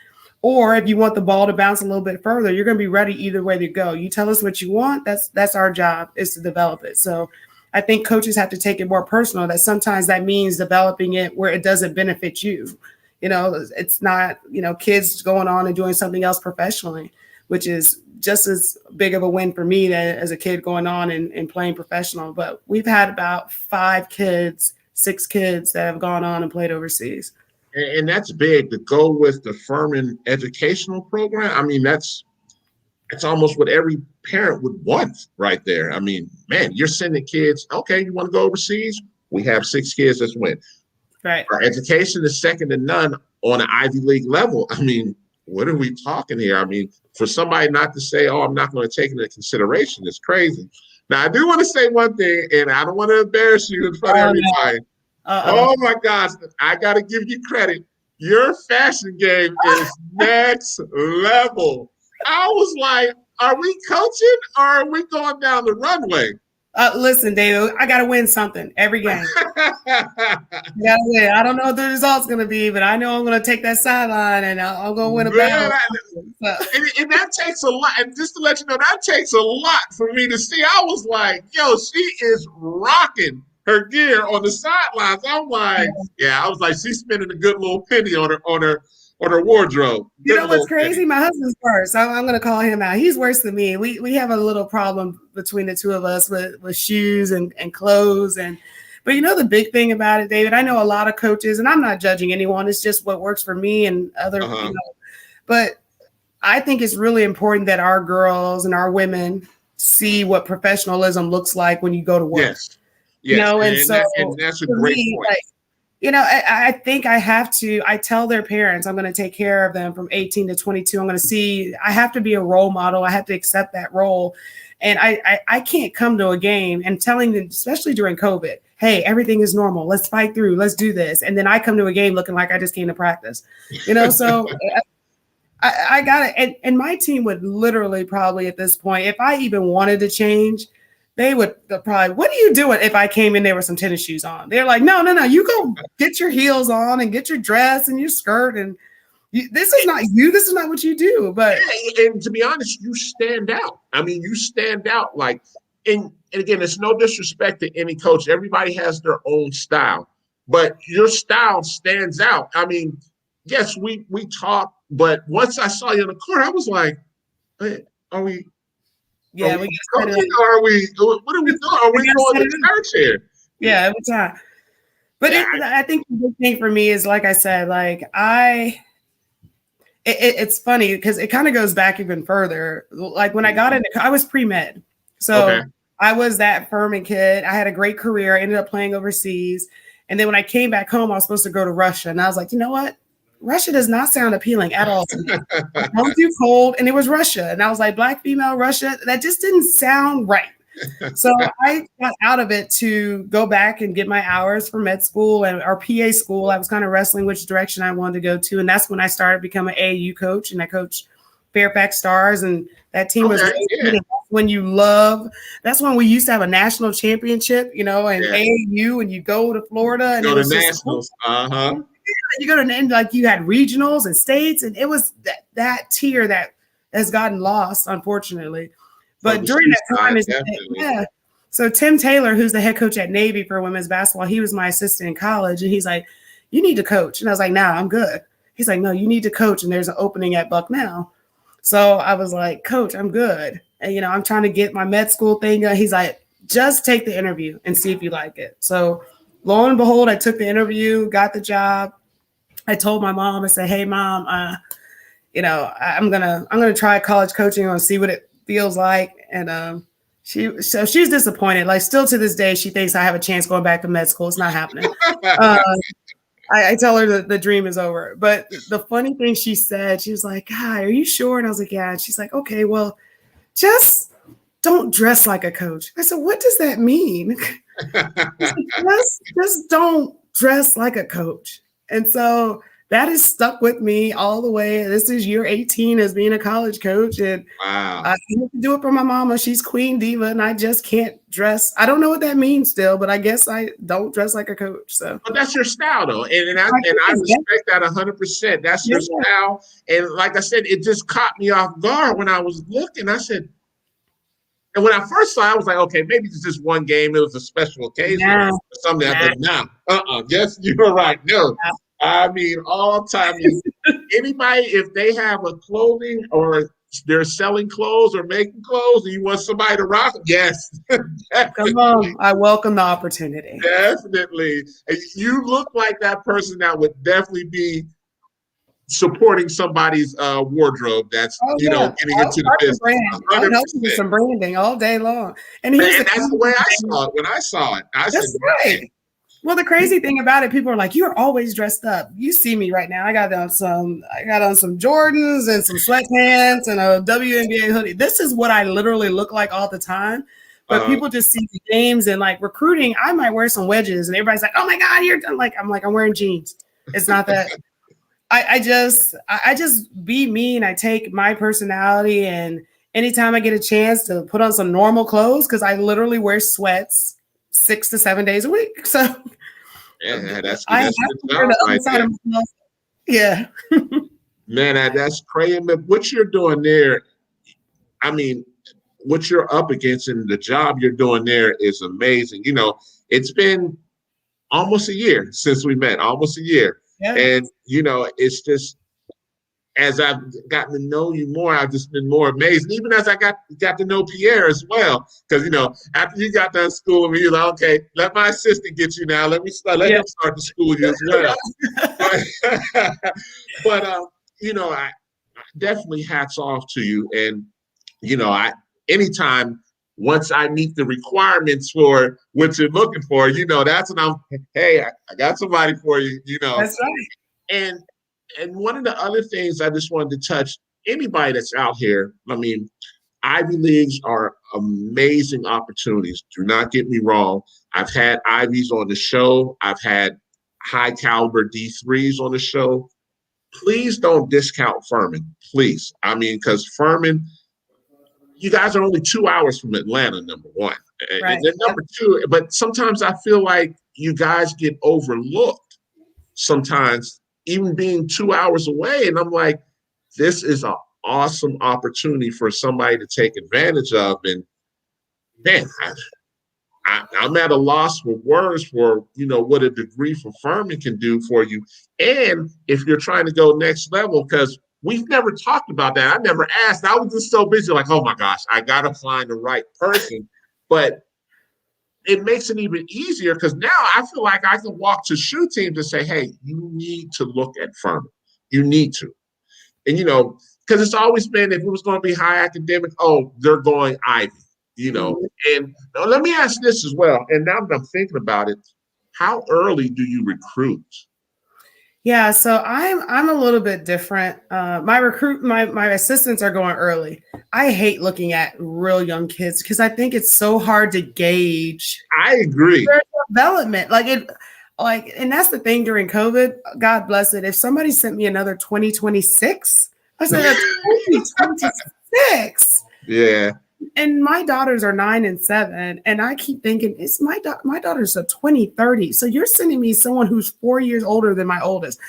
or if you want the ball to bounce a little bit further, you're going to be ready either way to go. You tell us what you want. That's our job, is to develop it. So I think coaches have to take it more personal, that sometimes that means developing it where it doesn't benefit you. It's not, kids going on and doing something else professionally, which is just as big of a win for me as a kid going on and playing professional. But we've had about 6 kids that have gone on and played overseas. And that's big to go with the Furman educational program. I mean, that's almost what every parent would want right there. I mean, man, you're sending kids, okay, you want to go overseas? We have 6 kids, let's win. Right. Our education is second to none on an Ivy League level. I mean, what are we talking here? I mean, for somebody not to say, I'm not going to take it into consideration, is crazy. Now, I do want to say one thing, and I don't want to embarrass you in front of everybody. Oh, my gosh. I got to give you credit. Your fashion game is next level. I was like, are we coaching or are we going down the runway? Listen, David, I got to win something every game. I got to win. I don't know what the result's going to be, but I know I'm going to take that sideline and I'm going to win a battle. And that takes a lot. And just to let you know, that takes a lot for me to see. I was like, yo, she is rocking her gear on the sidelines. I'm like, I was like, she's spending a good little penny on or their wardrobe. You know what's crazy? My husband's worse. I'm going to call him out. He's worse than me. We have a little problem between the two of us with shoes and clothes. But you know the big thing about it, David, I know a lot of coaches, and I'm not judging anyone. It's just what works for me and other, but I think it's really important that our girls and our women see what professionalism looks like when you go to work. Yes. You know, and that's a great point. Like, you know, I think I have to, I tell their parents, I'm going to take care of them from 18 to 22. I'm going to see, I have to be a role model. I have to accept that role. And I can't come to a game and telling them, especially during COVID, hey, everything is normal. Let's fight through. Let's do this. And then I come to a game looking like I just came to practice, you know? So I got it. And my team would literally probably at this point, if I even wanted to change, they would probably, what are you doing if I came in there with some tennis shoes on? They're like, no, you go get your heels on and get your dress and your skirt. And this is not you. This is not what you do. But and to be honest, you stand out. I mean, you stand out like, and again, it's no disrespect to any coach. Everybody has their own style, but your style stands out. I mean, yes, we talk, but once I saw you on the court, I was like, hey, are we? Yeah, we coaching, or are we? What are we doing? Are we going to church here? Yeah, every time. But I think the big thing for me is, like I said, like it's funny because it kind of goes back even further. Like when I got into, I was pre-med, so I was that Furman kid. I had a great career. I ended up playing overseas, and then when I came back home, I was supposed to go to Russia, and I was like, you know what? Russia does not sound appealing at all to me. I'm too cold, and it was Russia. And I was like, Black female Russia, that just didn't sound right. So I got out of it to go back and get my hours for med school and our PA school. I was kind of wrestling which direction I wanted to go to. And that's when I started becoming an AAU coach, and I coached Fairfax Stars. And that team was when you love, that's when we used to have a national championship, you know, and AAU, and you go to Florida and go to nationals. You go to end like you had regionals and states, and it was that tier that has gotten lost, unfortunately. But during that time, So Tim Taylor, who's the head coach at Navy for women's basketball, he was my assistant in college, and he's like, "You need to coach," and I was like, "Nah, I'm good." He's like, "No, you need to coach," and there's an opening at Bucknell. So I was like, "Coach, I'm good," and you know, I'm trying to get my med school thing done. He's like, "Just take the interview and see if you like it." So lo and behold, I took the interview, got the job. I told my mom, I said, "Hey, Mom, you know, I'm gonna try college coaching and see what it feels like." And she's disappointed. Like still to this day, she thinks I have a chance going back to med school. It's not happening. I tell her that the dream is over. But the funny thing she said, she was like, "God, are you sure?" And I was like, "Yeah." And she's like, "Okay, well, just don't dress like a coach." I said, "What does that mean?" just don't dress like a coach. And so that has stuck with me all the way. This is year 18 as being a college coach. And I need to do it for my mama. She's Queen Diva, and I just can't dress. I don't know what that means still, but I guess I don't dress like a coach. So, but that's your style, though. And I respect that 100%. That's your style. And like I said, it just caught me off guard when I was looking. I said, and when I first saw it, I was like, okay, maybe it's just one game. It was a special occasion or something. But yes, you're right. No, I mean, all time. Anybody, if they have a clothing or they're selling clothes or making clothes and you want somebody to rock them, yes. Come on. I welcome the opportunity. Definitely. And you look like that person that would definitely be supporting somebody's wardrobe that's getting into the business. I'll help you with some branding all day long. And that's the way I saw it when I saw it. I said, right. Well, the crazy thing about it, people are like, "You're always dressed up." You see me right now. I got on some Jordans and some sweatpants and a WNBA hoodie. This is what I literally look like all the time. But people just see the games and like recruiting. I might wear some wedges and everybody's like, "Oh my God, you're done." I'm wearing jeans. It's not that. I just be me, and I take my personality, and anytime I get a chance to put on some normal clothes, because I literally wear sweats 6 to 7 days a week. So that's yeah. Man, that's crazy. What you're doing there, I mean, what you're up against and the job you're doing there is amazing. You know, it's been almost a year since we met, almost a year. Yeah. And, you know, it's just as I've gotten to know you more, I've just been more amazed. And even as I got to know Pierre as well, because after you got done schooling me, you're like, okay, let my assistant get you now. Let him start to school you as well. but I definitely hats off to you. And anytime once I meet the requirements for what you're looking for, that's when I got somebody for you. That's right. And one of the other things I just wanted to touch, anybody that's out here, I mean, Ivy Leagues are amazing opportunities. Do not get me wrong. I've had Ivies on the show. I've had high caliber D3s on the show. Please don't discount Furman, please. I mean, because Furman, you guys are only 2 hours from Atlanta, number one. Right. And then number two, but sometimes I feel like you guys get overlooked sometimes, even being 2 hours away. And I'm like, this is an awesome opportunity for somebody to take advantage of. And man, I'm at a loss for words for, what a degree from Furman can do for you. And if you're trying to go next level, because we've never talked about that. I never asked. I was just so busy, like, oh my gosh, I got to find the right person. But it makes it even easier because now I feel like I can walk to shoe teams and say, hey, you need to look at Furman. You need to. And, because it's always been, if it was going to be high academic, oh, they're going Ivy, And let me ask this as well. And now that I'm thinking about it, how early do you recruit? Yeah, so I'm a little bit different. My assistants are going early. I hate looking at real young kids because I think it's so hard to gauge. I agree. Their development, and that's the thing during COVID. God bless it. If somebody sent me another 2026, I said 2026. Yeah. And my daughters are 9 and 7, and I keep thinking it's my daughter's a 2030. So you're sending me someone who's 4 years older than my oldest.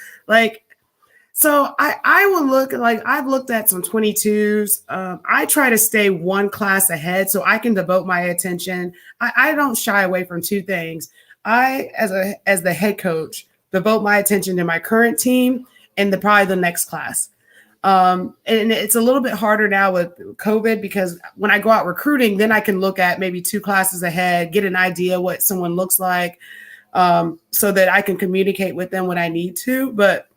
So I will look I've looked at some 22s. I try to stay one class ahead so I can devote my attention. I don't shy away from two things. I, as the head coach, devote my attention to my current team and probably the next class. And it's a little bit harder now with COVID because when I go out recruiting, then I can look at maybe 2 classes ahead, get an idea what someone looks like, so that I can communicate with them when I need to. But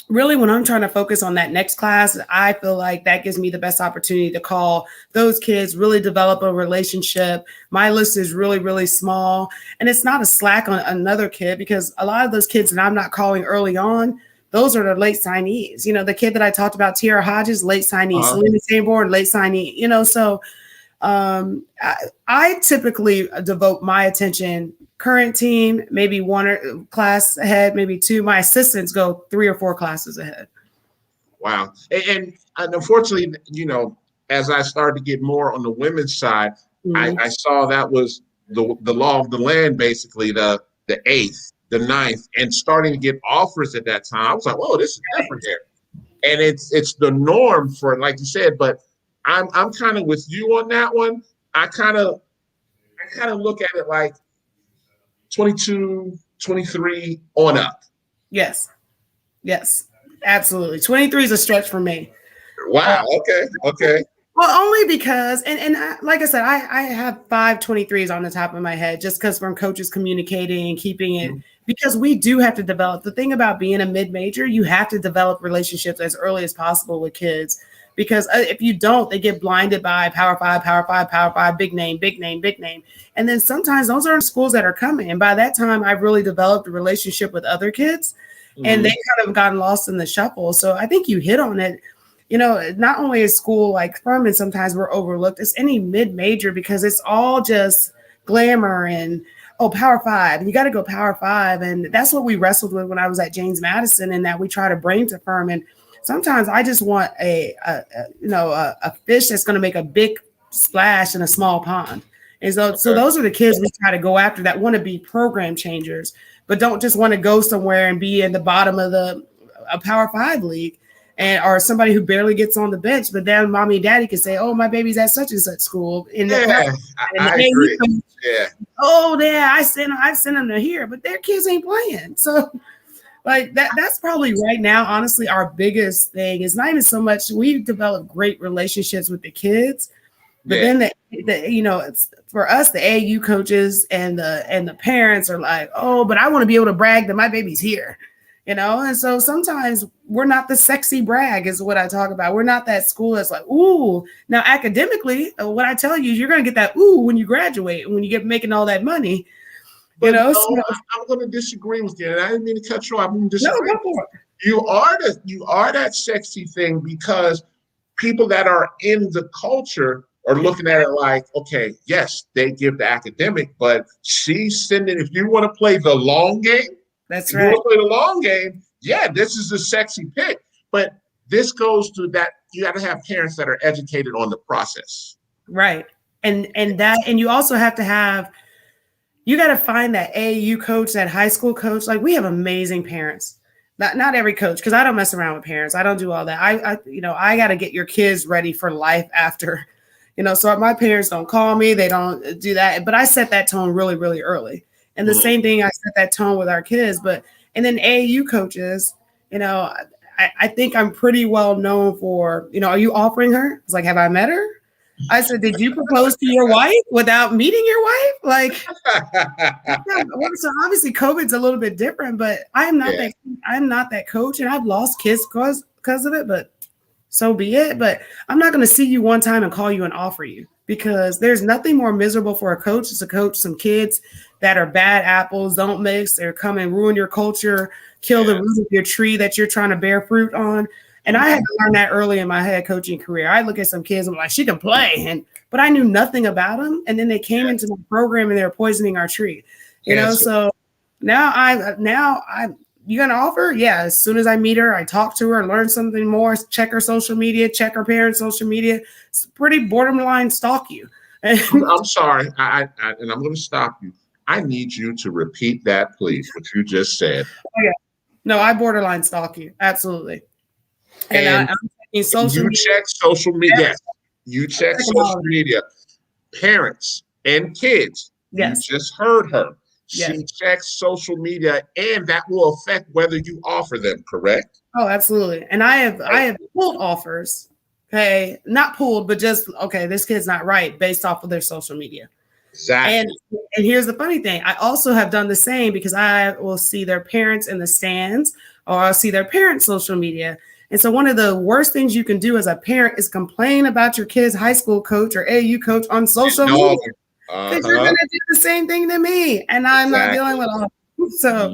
really, when I'm trying to focus on that next class, I feel like that gives me the best opportunity to call those kids, really develop a relationship. My list is really, really small. And it's not a slack on another kid because a lot of those kids that I'm not calling early on, those are the late signees. The kid that I talked about, Tiara Hodges, late signee, Selena Sanborn, late signee, so I typically devote my attention, current team, maybe 1 or class ahead, maybe 2. My assistants go 3 or 4 classes ahead. Wow. And unfortunately, as I started to get more on the women's side, I saw that was the law of the land, basically the 8th. The 9th, and starting to get offers at that time. I was like, whoa, this is different here. And it's the norm for, like you said, but I'm kind of with you on that one. I kind of look at it like 22, 23 on up. Yes, absolutely. 23 is a stretch for me. Wow. Okay. Well, only because, and like I said, I have 5 23s on the top of my head just because from coaches communicating and keeping it, because we do have to develop. The thing about being a mid-major, you have to develop relationships as early as possible with kids, because if you don't, they get blinded by Power 5, big name. And then sometimes those are schools that are coming. And by that time, I've really developed a relationship with other kids, and they kind of gotten lost in the shuffle. So I think you hit on it. Not only is school like Furman, sometimes we're overlooked. It's any mid-major because it's all just glamour and, Power 5. And you got to go Power 5. And that's what we wrestled with when I was at James Madison, and that we try to bring to Furman. Sometimes I just want a fish that's going to make a big splash in a small pond. And so those are the kids we try to go after that want to be program changers, but don't just want to go somewhere and be in the bottom of a Power 5 league. Or somebody who barely gets on the bench, but then mommy and daddy can say, "Oh, my baby's at such and such school." I agree. I sent them to here, but their kids ain't playing. So Like that's probably right now, honestly, our biggest thing is not even so much we've developed great relationships with the kids, but then it's for us, the AAU coaches and the parents are like, oh, but I want to be able to brag that my baby's here, and so sometimes we're not the sexy brag is what I talk about. We're not that school that's like, ooh. Now academically, what I tell you is you're gonna get that ooh when you graduate and when you get making all that money. But no, I'm going to disagree with you, and I didn't mean to cut you off. I'm going to disagree. No, go for it. You are that sexy thing because people that are in the culture are looking at it like, okay, yes, they give the academic, but she's sending. If you want to play the long game, that's right. You want to play the long game. Yeah, this is a sexy pick, but this goes to that. You got to have parents that are educated on the process, right? And you also have to have. You got to find that AAU coach, that high school coach. Like we have amazing parents. Not every coach, because I don't mess around with parents. I don't do all that. I got to get your kids ready for life after, So my parents don't call me. They don't do that. But I set that tone really, really early. And the same thing, I set that tone with our kids. And then AAU coaches, I think I'm pretty well known for, are you offering her? It's like, have I met her? I said, did you propose to your wife without meeting your wife? Like, so obviously COVID's a little bit different, but I'm not that coach, and I've lost kids because of it, but so be it. But I'm not going to see you one time and call you and offer you, because there's nothing more miserable for a coach is to coach some kids that are bad apples, don't mix, or come and ruin your culture, kill the root of your tree that you're trying to bear fruit on. And I had to learn that early in my head coaching career. I look at some kids, I'm like, she can play, but I knew nothing about them. And then they came into my program and they were poisoning our tree, So now you gonna offer? Yeah. As soon as I meet her, I talk to her, learn something more, check her social media, check her parents' social media. It's pretty borderline stalk you. I'm sorry, and I'm going to stop you. I need you to repeat that, please. What you just said. Oh, yeah. No, I borderline stalk you. Absolutely. And you check social media. Yes. You check social media. Parents and kids. Yes. You just heard her. Yes. She checks social media, and that will affect whether you offer them, correct? Oh, absolutely. And I have pulled offers. Okay, not pulled, but just this kid's not right based off of their social media. Exactly. And here's the funny thing. I also have done the same, because I will see their parents in the stands, or I'll see their parents' social media. And so one of the worst things you can do as a parent is complain about your kid's high school coach or AAU coach on social media. Because you're going to do the same thing to me. And I'm not dealing with all. So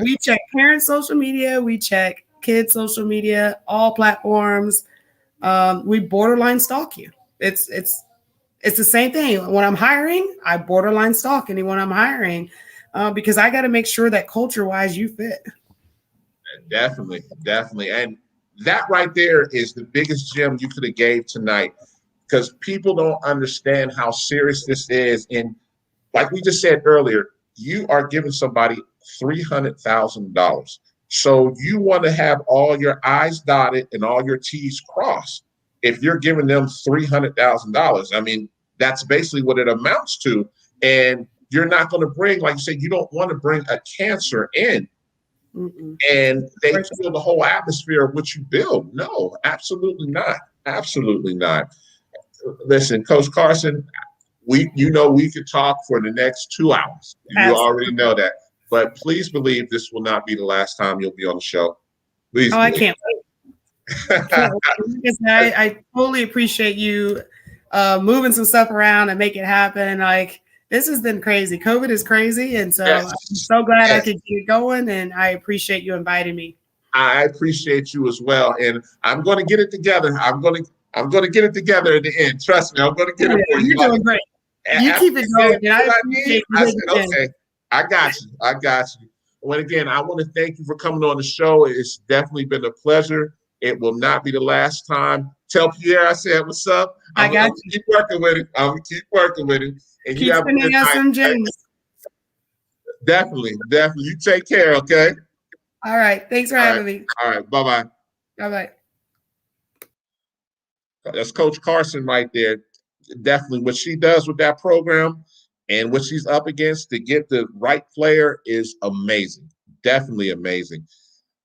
we check parents' social media. We check kids' social media, all platforms. We borderline stalk you. It's the same thing. When I'm hiring, I borderline stalk anyone I'm hiring, because I got to make sure that culture-wise you fit. Definitely. And that right there is the biggest gem you could have gave tonight, because people don't understand how serious this is. And like we just said earlier, you are giving somebody $300,000. So you want to have all your I's dotted and all your T's crossed. If you're giving them $300,000, I mean, that's basically what it amounts to. And you're not going to bring, like you said, you don't want to bring a cancer in. And they feel the whole atmosphere of what you build. No, absolutely not. Absolutely not. Listen, Coach Carson, we could talk for the next 2 hours. You already know that. But please believe this will not be the last time you'll be on the show. Please. I can't wait. I totally appreciate you moving some stuff around and make it happen. Like, this has been crazy. COVID is crazy. And so I'm so glad I could get going, and I appreciate you inviting me. I appreciate you as well. And I'm going to get it together. I'm going to get it together at the end. Trust me, I'm going to get it for you. You're doing great. You keep it going. I said, okay, I got you. Well, again, I want to thank you for coming on the show. It's definitely been a pleasure. It will not be the last time. Tell Pierre I said what's up. I'm going to keep working with it. And keep sending us some gems. Definitely. You take care, okay? All right. Thanks for having me. All right. Bye-bye. Bye-bye. That's Coach Carson right there. Definitely what she does with that program and what she's up against to get the right player is amazing. definitely amazing.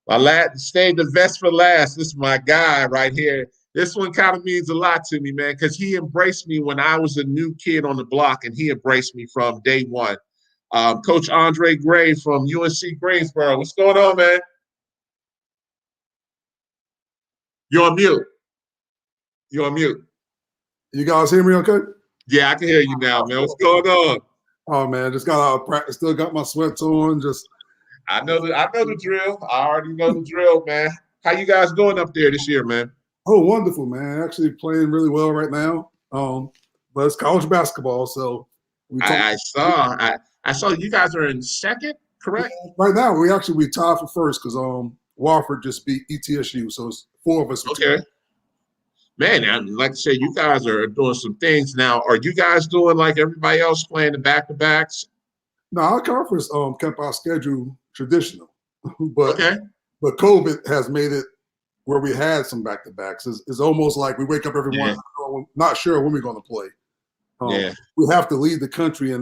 My lad stayed the best for last. This is my guy right here. This one kind of means a lot to me, man, because he embraced me when I was a new kid on the block, and he embraced me from day one. Coach Andre Gray from UNC Greensboro. What's going on, man? You're on mute. You're on mute. You guys hear me okay? Yeah, I can hear you now, man. What's going on? Oh man, just got out of practice. Still got my sweats on. I know the drill. I already know the drill, man. How you guys doing up there this year, man? Oh, wonderful, man. Actually playing really well right now. But it's college basketball, so I saw you guys are in second, correct? Right now we tied for first because Wofford just beat ETSU, so it's 4 of us. Okay. Man, like I said, you guys are doing some things now. Are you guys doing like everybody else, playing the back-to-backs? No, our conference kept our schedule traditional, but okay. But COVID has made it where we had some back-to-backs. It's almost like we wake up every morning not sure when we're going to play. We have to lead the country in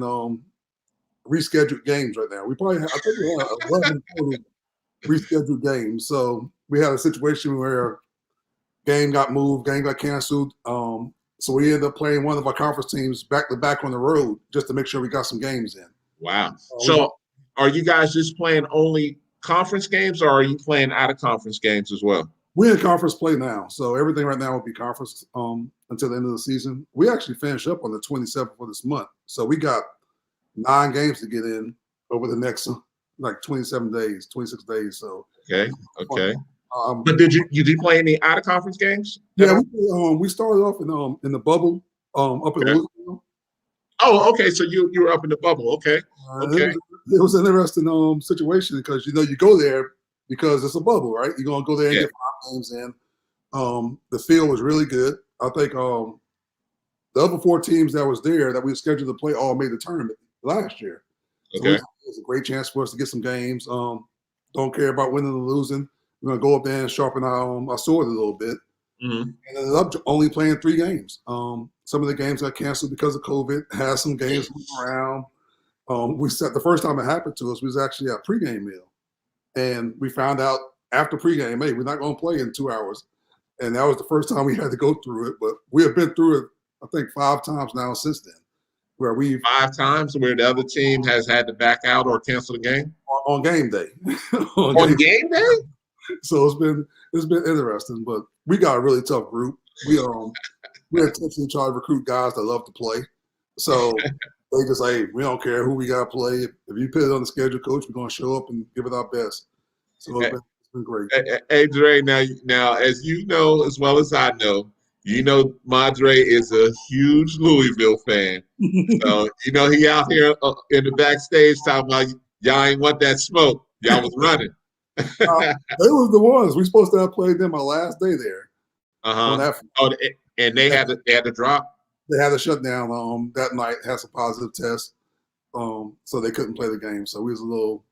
rescheduled games right now. I think we have 11 total rescheduled games. So we had a situation where game got moved, game got canceled. So we ended up playing one of our conference teams back-to-back on the road just to make sure we got some games in. Wow. So are you guys just playing only conference games, or are you playing out-of-conference games as well? We're in conference play now. So everything right now will be conference until the end of the season. We actually finish up on the 27th of this month. So we got 9 games to get in over the next 27 days, 26 days. So okay. But did you play any out of conference games? Yeah, we started off in the bubble up in Louisville. Oh, okay. So you were up in the bubble. Okay. It was an interesting situation because you go there because it's a bubble, right? You're gonna go there and get 5 games in. The field was really good. I think the other 4 teams that was there that we scheduled to play all made the tournament last year. So it was a great chance for us to get some games. Don't care about winning or losing. We're gonna go up there and sharpen our sword a little bit. Mm-hmm. And ended up only playing 3 games. Some of the games got canceled because of COVID. Had some games moving around. The first time it happened to us, we was actually at a pregame meal, and we found out after pregame, hey, we're not going to play in 2 hours, and that was the first time we had to go through it. But we have been through it, I think, 5 times now since then, where 5 times where the other team has had to back out or cancel the game on game day. on game day. So it's been interesting, but we got a really tough group. We intentionally try to recruit guys that love to play. So they just say, we don't care who we got to play. If you put it on the schedule, coach, we're going to show up and give it our best. So it's been great. Hey, Dre, now, as you know as well as I know, Madre is a huge Louisville fan. So, he out here in the backstage talking about y'all ain't want that smoke. Y'all was running. They was the ones. We supposed to have played them our last day there. And they had to drop. They had to shut down that night. Had some positive tests, so they couldn't play the game. So we was a little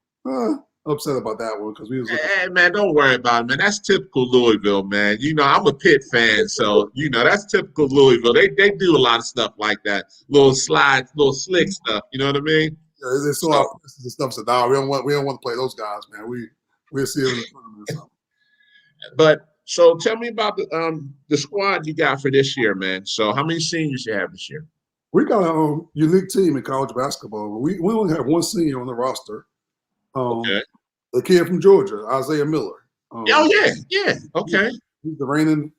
upset about that one because we was. Hey man, don't worry about it, man. That's typical Louisville, man. I'm a Pitt fan, so that's typical Louisville. They do a lot of stuff like that, little slides, little slick stuff. You know what I mean? Yeah, they saw our stuff. Said, "No, we don't want to play those guys, man. We'll see them in the tournament." So. But so tell me about the squad you got for this year, man. So how many seniors you have this year? We got a unique team in college basketball. We only have 1 senior on the roster. The kid from Georgia, Isaiah Miller. Yeah. Okay. He's the reigning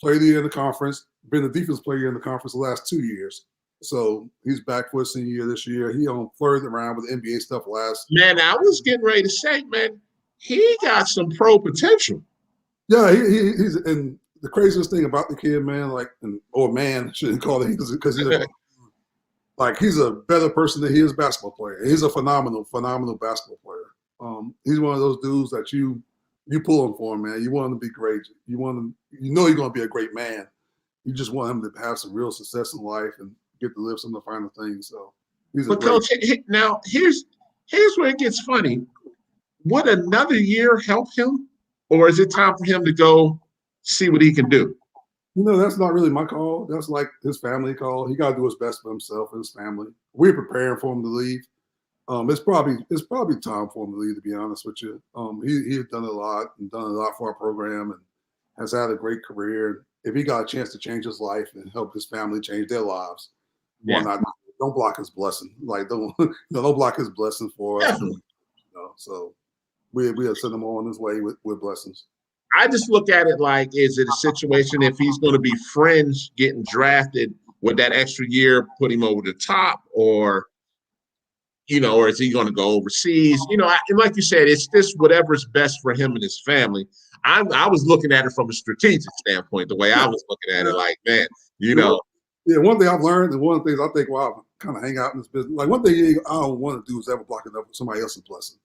player of the year in the conference. Been the defense player in the conference the last 2 years. So he's back for his senior year this year. He flirted around with NBA stuff last. Man, I was getting ready to say, man, he got some pro potential. Yeah, he's and the craziest thing about the kid, man, shouldn't call it because he's a better person than he is a basketball player. He's a phenomenal basketball player. He's one of those dudes that you pull him for, man. You want him to be great. You're going to be a great man. You just want him to have some real success in life and get to live some of the finer things. So Coach, now here's where it gets funny. Would another year help him? Or is it time for him to go see what he can do? That's not really my call. That's like his family call. He got to do his best for himself and his family. We're preparing for him to leave. It's probably time for him to leave, to be honest with you. He has done a lot for our program and has had a great career. If he got a chance to change his life and help his family change their lives, why not? Don't block his blessing. Like don't block his blessing for us. So we'll send him on his way with blessings. I just look at it like, is it a situation if he's going to be fringe getting drafted, would that extra year put him over the top, or or is he going to go overseas? And like you said, it's just whatever's best for him and his family. I was looking at it from a strategic standpoint, the way I was looking at it, like, man, Yeah, one thing I've learned, and one of the things I think, well, I kind of hang out in this business. Like one thing I don't want to do is ever block it up with somebody else's blessing.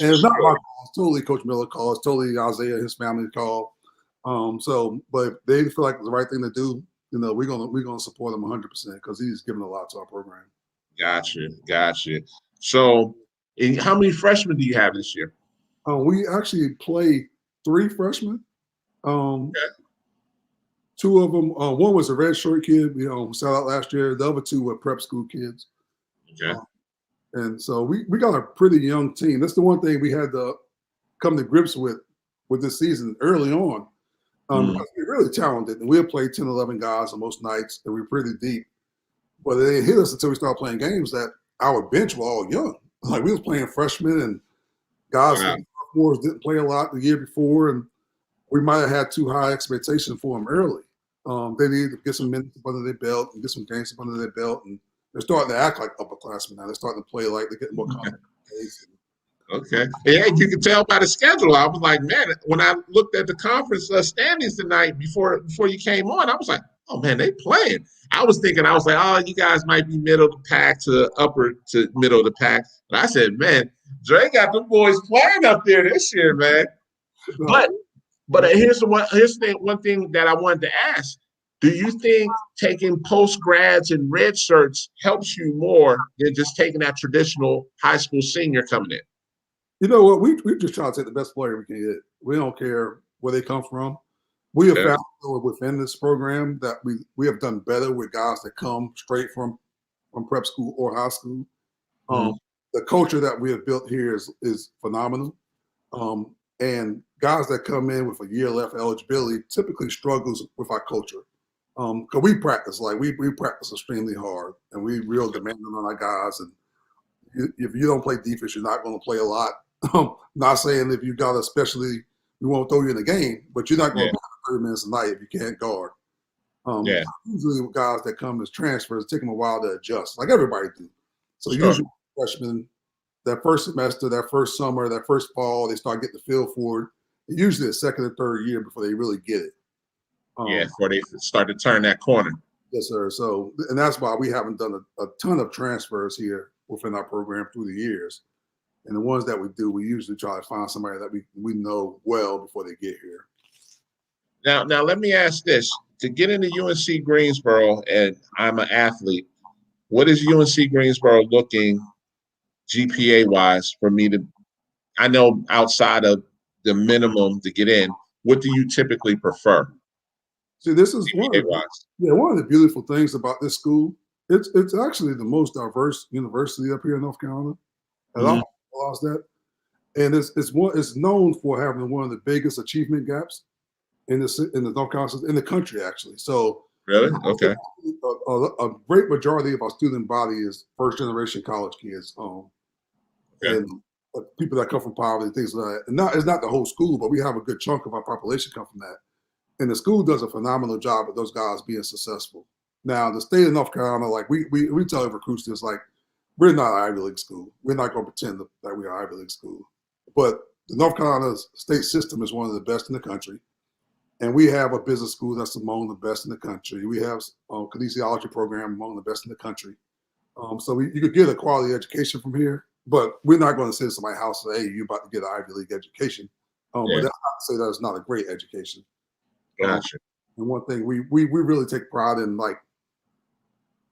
And it's not my call. It's totally Coach Miller call. It's totally Isaiah and his family's call. But if they feel like it's the right thing to do, we're gonna support him 100% because he's given a lot to our program. Gotcha. So, how many freshmen do you have this year? We actually play 3 freshmen. Okay. 2 of them, one was a redshirt kid, who sat out last year. The other 2 were prep school kids. Okay. And so we got a pretty young team. That's the one thing we had to come to grips with this season early on. Because we're really talented, and we'll play 10, 11 guys on most nights, and we're pretty deep. But it didn't hit us until we started playing games that our bench were all young. Like we was playing freshmen and guys that didn't play a lot the year before, and we might have had too high expectations for them early. They needed to get some minutes under their belt and get some games under their belt, and they're starting to act like upperclassmen now. They're starting to play like they're getting more confident. Okay. Yeah, you can tell by the schedule. I was like, man, when I looked at the conference standings tonight before you came on, I was like, oh man, they playing. I was like, oh, you guys might be middle of the pack to upper to middle of the pack. But I said, man, Dre got the boys playing up there this year, man. But here's the one thing that I wanted to ask. Do you think taking post grads and red shirts helps you more than just taking that traditional high school senior coming in? You know what? We just try to take the best player we can get. We don't care where they come from. We have found within this program that we have done better with guys that come straight from prep school or high school. The culture that we have built here is phenomenal. And guys that come in with a year left eligibility typically struggles with our culture. Because we practice we practice extremely hard, and we real demanding on our guys. And if you don't play defense, you're not going to play a lot. Not saying if you got especially, we won't throw you in the game, but you're not going to play 30 minutes a night if you can't guard. Usually guys that come as transfers, it take them a while to adjust, like everybody do. So usually freshmen, that first semester, that first summer, that first fall, they start getting the feel for it. Usually the second or third year before they really get it. Before they start to turn that corner. Yes, sir. So, and that's why we haven't done a ton of transfers here within our program through the years. And the ones that we do, we usually try to find somebody that we know well before they get here. Now let me ask this. To get into UNC Greensboro, and I'm an athlete, what is UNC Greensboro looking GPA-wise for me to – I know outside of the minimum to get in, what do you typically prefer? See, this is one of the beautiful things about this school. It's actually the most diverse university up here in North Carolina. And I realized that. And it's known for having one of the biggest achievement gaps in the North Carolina, in the country, actually. So really, okay, a great majority of our student body is first generation college kids, and people that come from poverty, things like that. And it's not the whole school, but we have a good chunk of our population come from that. And the school does a phenomenal job of those guys being successful. Now, the state of North Carolina, like we tell recruits this, like, we're not an Ivy League school. We're not going to pretend that we are Ivy League school. But the North Carolina state system is one of the best in the country. And we have a business school that's among the best in the country. We have a kinesiology program among the best in the country. So you could get a quality education from here, but we're not going to sit in somebody's house and say, hey, you're about to get an Ivy League education. But that's not to say that it's not a great education. Gotcha. And one thing we really take pride in, like,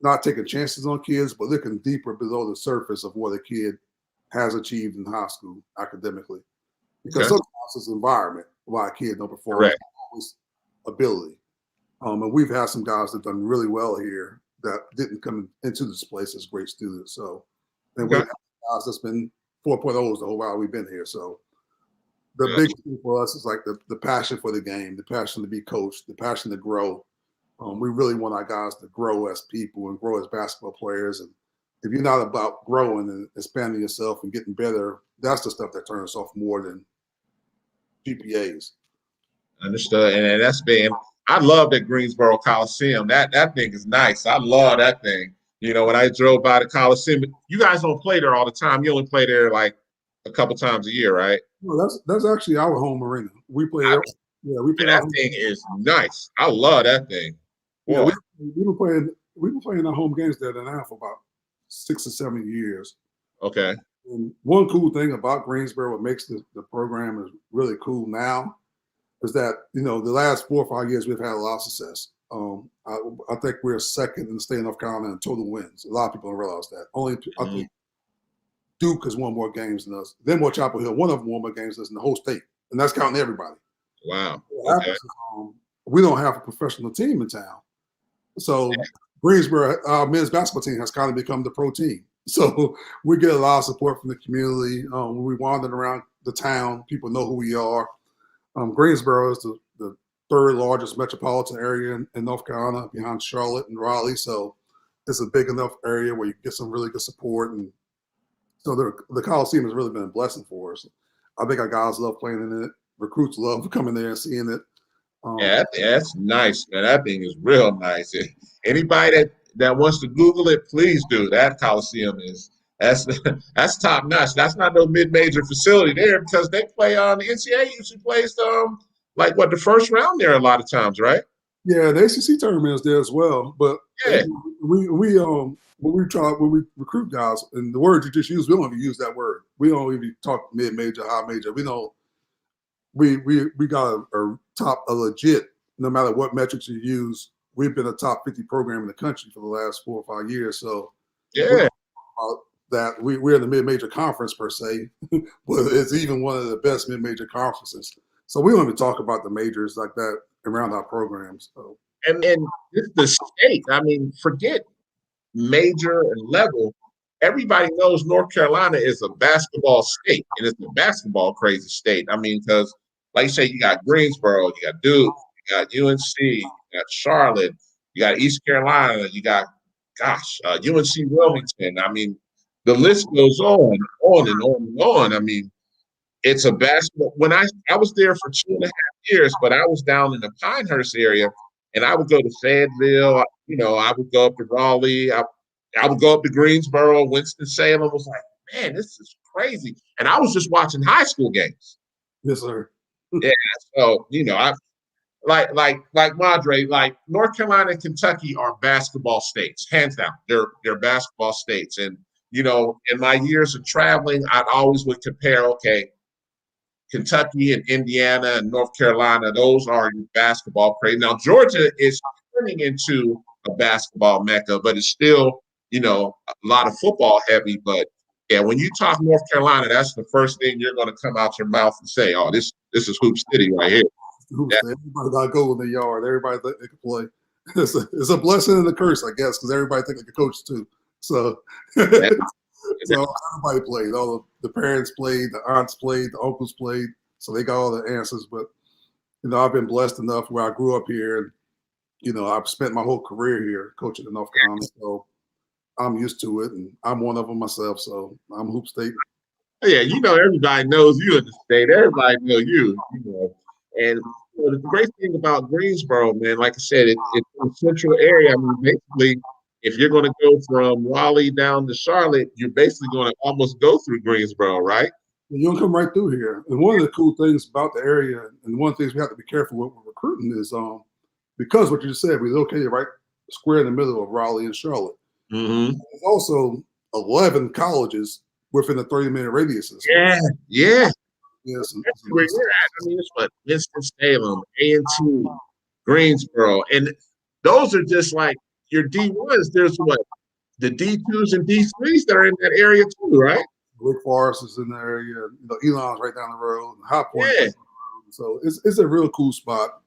not taking chances on kids, but looking deeper below the surface of what a kid has achieved in high school academically. Because sometimes it's environment why a kid don't perform. It's always ability. And we've had some guys that have done really well here that didn't come into this place as great students. So, and we have that's been 4.0s the whole while we've been here. So the big thing for us is like the passion for the game, the passion to be coached, the passion to grow. We really want our guys to grow as people and grow as basketball players. And if you're not about growing and expanding yourself and getting better, that's the stuff that turns us off more than GPAs. Understood. And that's been, I love that Greensboro Coliseum. That thing is nice. I love that thing. You know, when I drove by the Coliseum, you guys don't play there all the time. You only play there like a couple times a year, right? No, that's actually our home arena. We play there. Yeah, we play. That thing is nice. I love that thing. Yeah, we've been playing our home games there now for about 6 or 7 years. Okay. And one cool thing about Greensboro, what makes the program is really cool now, is that, you know, the last 4 or 5 years we've had a lot of success. I think we're second in the state of North Carolina in total wins. A lot of people don't realize that. I think Duke has won more games than us. Then more Chapel Hill, one of them won more games than us in the whole state, and that's counting everybody. Wow. Okay. We don't have a professional team in town, so Greensboro, our men's basketball team, has kind of become the pro team. So we get a lot of support from the community. When we wander around the town, people know who we are. Greensboro is the third largest metropolitan area in North Carolina, behind Charlotte and Raleigh. So it's a big enough area where you get some really good support. And so the Coliseum has really been a blessing for us. I think our guys love playing in it. Recruits love coming there and seeing it. Yeah, that's nice, man. That thing is real nice. Anybody that wants to Google it, please do. That Coliseum that's top notch. That's not no mid-major facility there, because they play on the NCAA usually plays like what, the first round there a lot of times, right? Yeah, the ACC tournament is there as well. But yeah, when we recruit guys, and the word you just used, we don't even use that word. We don't even talk mid-major, high major. We don't. We got a legit, no matter what metrics you use, we've been a top 50 program in the country for the last 4 or 5 years. So yeah, that we're in the mid-major conference per se, but it's even one of the best mid-major conferences. So we don't even talk about the majors like that around our programs. So. And it's the state. I mean, forget major and level. Everybody knows North Carolina is a basketball state, and it's a basketball crazy state. I mean, because like you say, you got Greensboro, you got Duke, you got UNC, you got Charlotte, you got East Carolina, you got, UNC Wilmington. I mean, the list goes on and on and on and on. I mean, it's a basketball. When I was there for 2.5 years, but I was down in the Pinehurst area, and I would go to Fayetteville. You know, I would go up to Raleigh. I would go up to Greensboro. Winston-Salem was like, man, this is crazy. And I was just watching high school games. Yes, sir. Yeah. So, you know, I like Madre, like North Carolina and Kentucky are basketball states, hands down. They're basketball states. And, you know, in my years of traveling, I always would compare, okay, Kentucky and Indiana and North Carolina, those are basketball crazy. Now, Georgia is turning into a basketball mecca, but it's still, you know, a lot of football heavy. But yeah, when you talk North Carolina, that's the first thing you're going to come out your mouth and say, oh, this is Hoop City right here. Everybody got to go in the yard. Everybody think they can play. It's a blessing and a curse, I guess, because everybody think they can coach too. So, so everybody played. All the parents played, the aunts played, the uncles played. So they got all the answers. But, you know, I've been blessed enough where I grew up here. And, you know, I've spent my whole career here coaching in North Carolina. So I'm used to it. And I'm one of them myself. So I'm Hoop State. Yeah, you know, everybody knows you in the state. Everybody knows you know. And you know, the great thing about Greensboro, man, like I said, it's a central area. I mean, basically, if you're going to go from Raleigh down to Charlotte, you're basically going to almost go through Greensboro, right? You'll come right through here. And one of the cool things about the area, and one of the things we have to be careful with recruiting is because what you just said, we're located right square in the middle of Raleigh and Charlotte. Mm-hmm. There's also 11 colleges within a 30-minute radius. Yeah. Yes, that's where you're at. I mean, it's what Winston-Salem, A&T, Greensboro, and those are just like your D1s. There's what the D2s and D3s that are in that area too, right? Wake Forest is in the area. You know, Elon's right down the road. High Point. Yeah. So it's a real cool spot,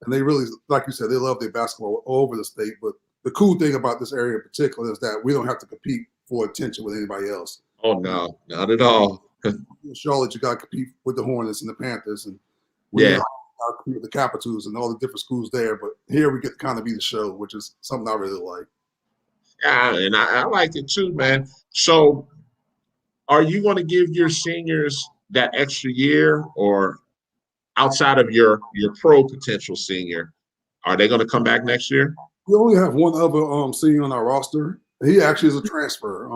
and they really, like you said, they love their basketball all over the state. But the cool thing about this area in particular is that we don't have to compete for attention with anybody else. Oh no, not at all. In Charlotte, you got to compete with the Hornets and the Panthers, and we Yeah. got to compete with the Capitals and all the different schools there. But here we get to kind of be the show, which is something I really like. Yeah, and I like it too, man. So, are you going to give your seniors that extra year, or outside of your pro potential senior, are they going to come back next year? We only have one other senior on our roster. He actually is a transfer.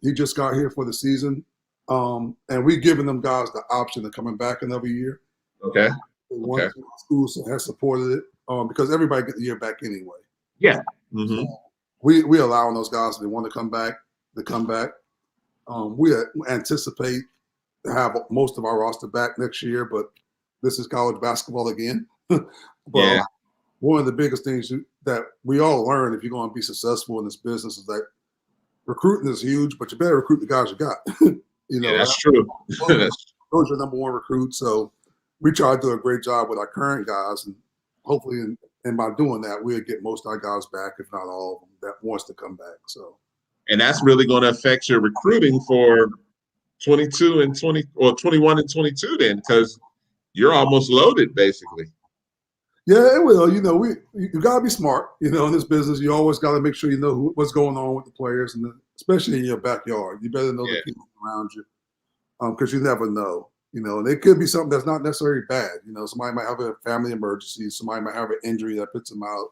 He just got here for the season, and we've given them guys the option of coming back another year. Okay. One school has supported it because everybody get the year back anyway. Yeah. Mm-hmm. So we allowing those guys if they want to come back to come back. We anticipate to have most of our roster back next year, but this is college basketball again. But yeah. One of the biggest things that we all learn if you're going to be successful in this business is that recruiting is huge, but you better recruit the guys you got. Yeah, that's true. Those are your number one recruits. So we try to do a great job with our current guys, and hopefully, and by doing that, we'll get most of our guys back, if not all of them, that wants to come back. So, and that's really going to affect your recruiting for 22 and 20 or 21 and 22 then, because you're almost loaded basically. Yeah, it will. You got to be smart. In this business, you always got to make sure you know what's going on with the players, and especially in your backyard. You better know the people around you, because you never know. And it could be something that's not necessarily bad. Somebody might have a family emergency. Somebody might have an injury that puts them out.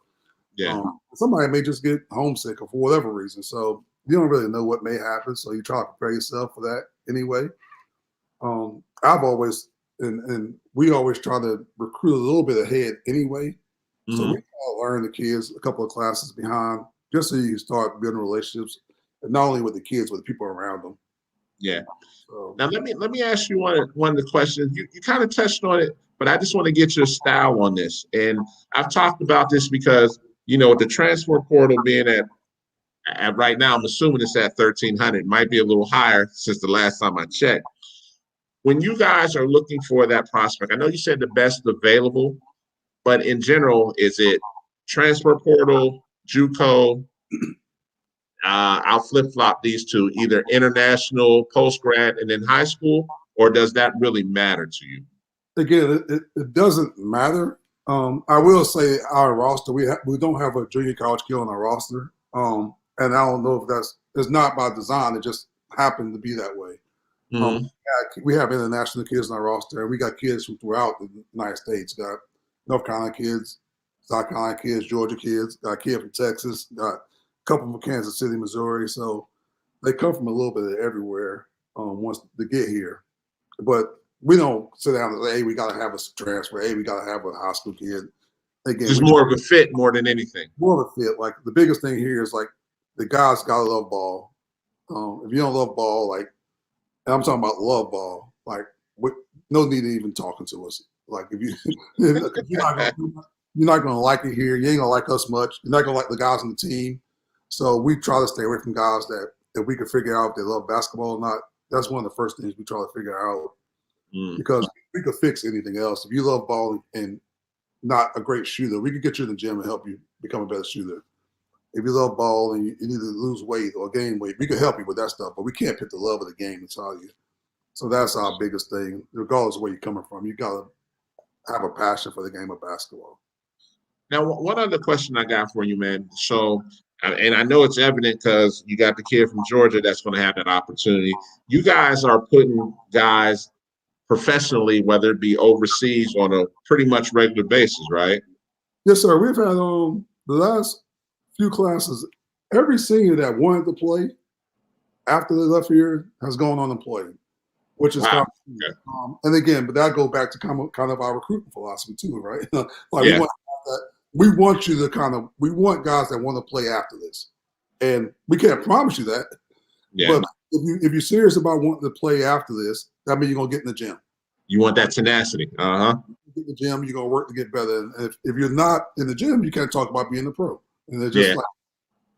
Yeah. Somebody may just get homesick or for whatever reason. So you don't really know what may happen. So you try to prepare yourself for that anyway. I've always and we always try to recruit a little bit ahead anyway. Mm-hmm. So we try to learn the kids a couple of classes behind, just so you can start building relationships, and not only with the kids, but the people around them. Yeah. So, now let me ask you one of the questions. You kind of touched on it, but I just want to get your style on this. And I've talked about this because with the transfer portal being at right now, I'm assuming it's at 1,300. It might be a little higher since the last time I checked. When you guys are looking for that prospect, I know you said the best available, but in general, is it transfer portal, JUCO? I'll flip-flop these two, either international, post-grad, and then high school, or does that really matter to you? Again, it doesn't matter. I will say our roster, we don't have a junior college kid on our roster, and I don't know if it's not by design. It just happened to be that way. Mm-hmm. We have international kids on our roster, and we got kids from throughout the United States. Got North Carolina kids, South Carolina kids, Georgia kids, got a kid from Texas, got a couple from Kansas City, Missouri. So they come from a little bit of everywhere once they get here. But we don't sit down and say, hey, we got to have a transfer. Hey, we got to have a high school kid. Again, just more of a fit more than anything. More of a fit. Like the biggest thing here is like the guys got to love ball. If you don't love ball, and I'm talking about love ball, no need to even talking to us. Like if you're not gonna like it here, you ain't gonna like us much. You're not gonna like the guys on the team. So we try to stay away from guys that if we can figure out if they love basketball or not. That's one of the first things we try to figure out because we could fix anything else. If you love ball and not a great shooter, we could get you in the gym and help you become a better shooter. If you love ball and you need to lose weight or gain weight, we can help you with that stuff, but we can't put the love of the game inside you. So that's our biggest thing. Regardless of where you're coming from, you got to have a passion for the game of basketball. Now, one other question I got for you, man. So, and I know it's evident because you got the kid from Georgia that's going to have that opportunity. You guys are putting guys professionally, whether it be overseas, on a pretty much regular basis, right? Yes, sir. We've had the last few classes, every senior that wanted to play after they left here has gone on and played, which is kind of, and again, but that goes back to kind of our recruiting philosophy too, right? We want you to we want guys that want to play after this, and we can't promise you that. Yeah. But if you're serious about wanting to play after this, that means you're gonna get in the gym. You want that tenacity. Get in the gym, you're gonna work to get better. And if you're not in the gym, you can't talk about being a pro. And they're just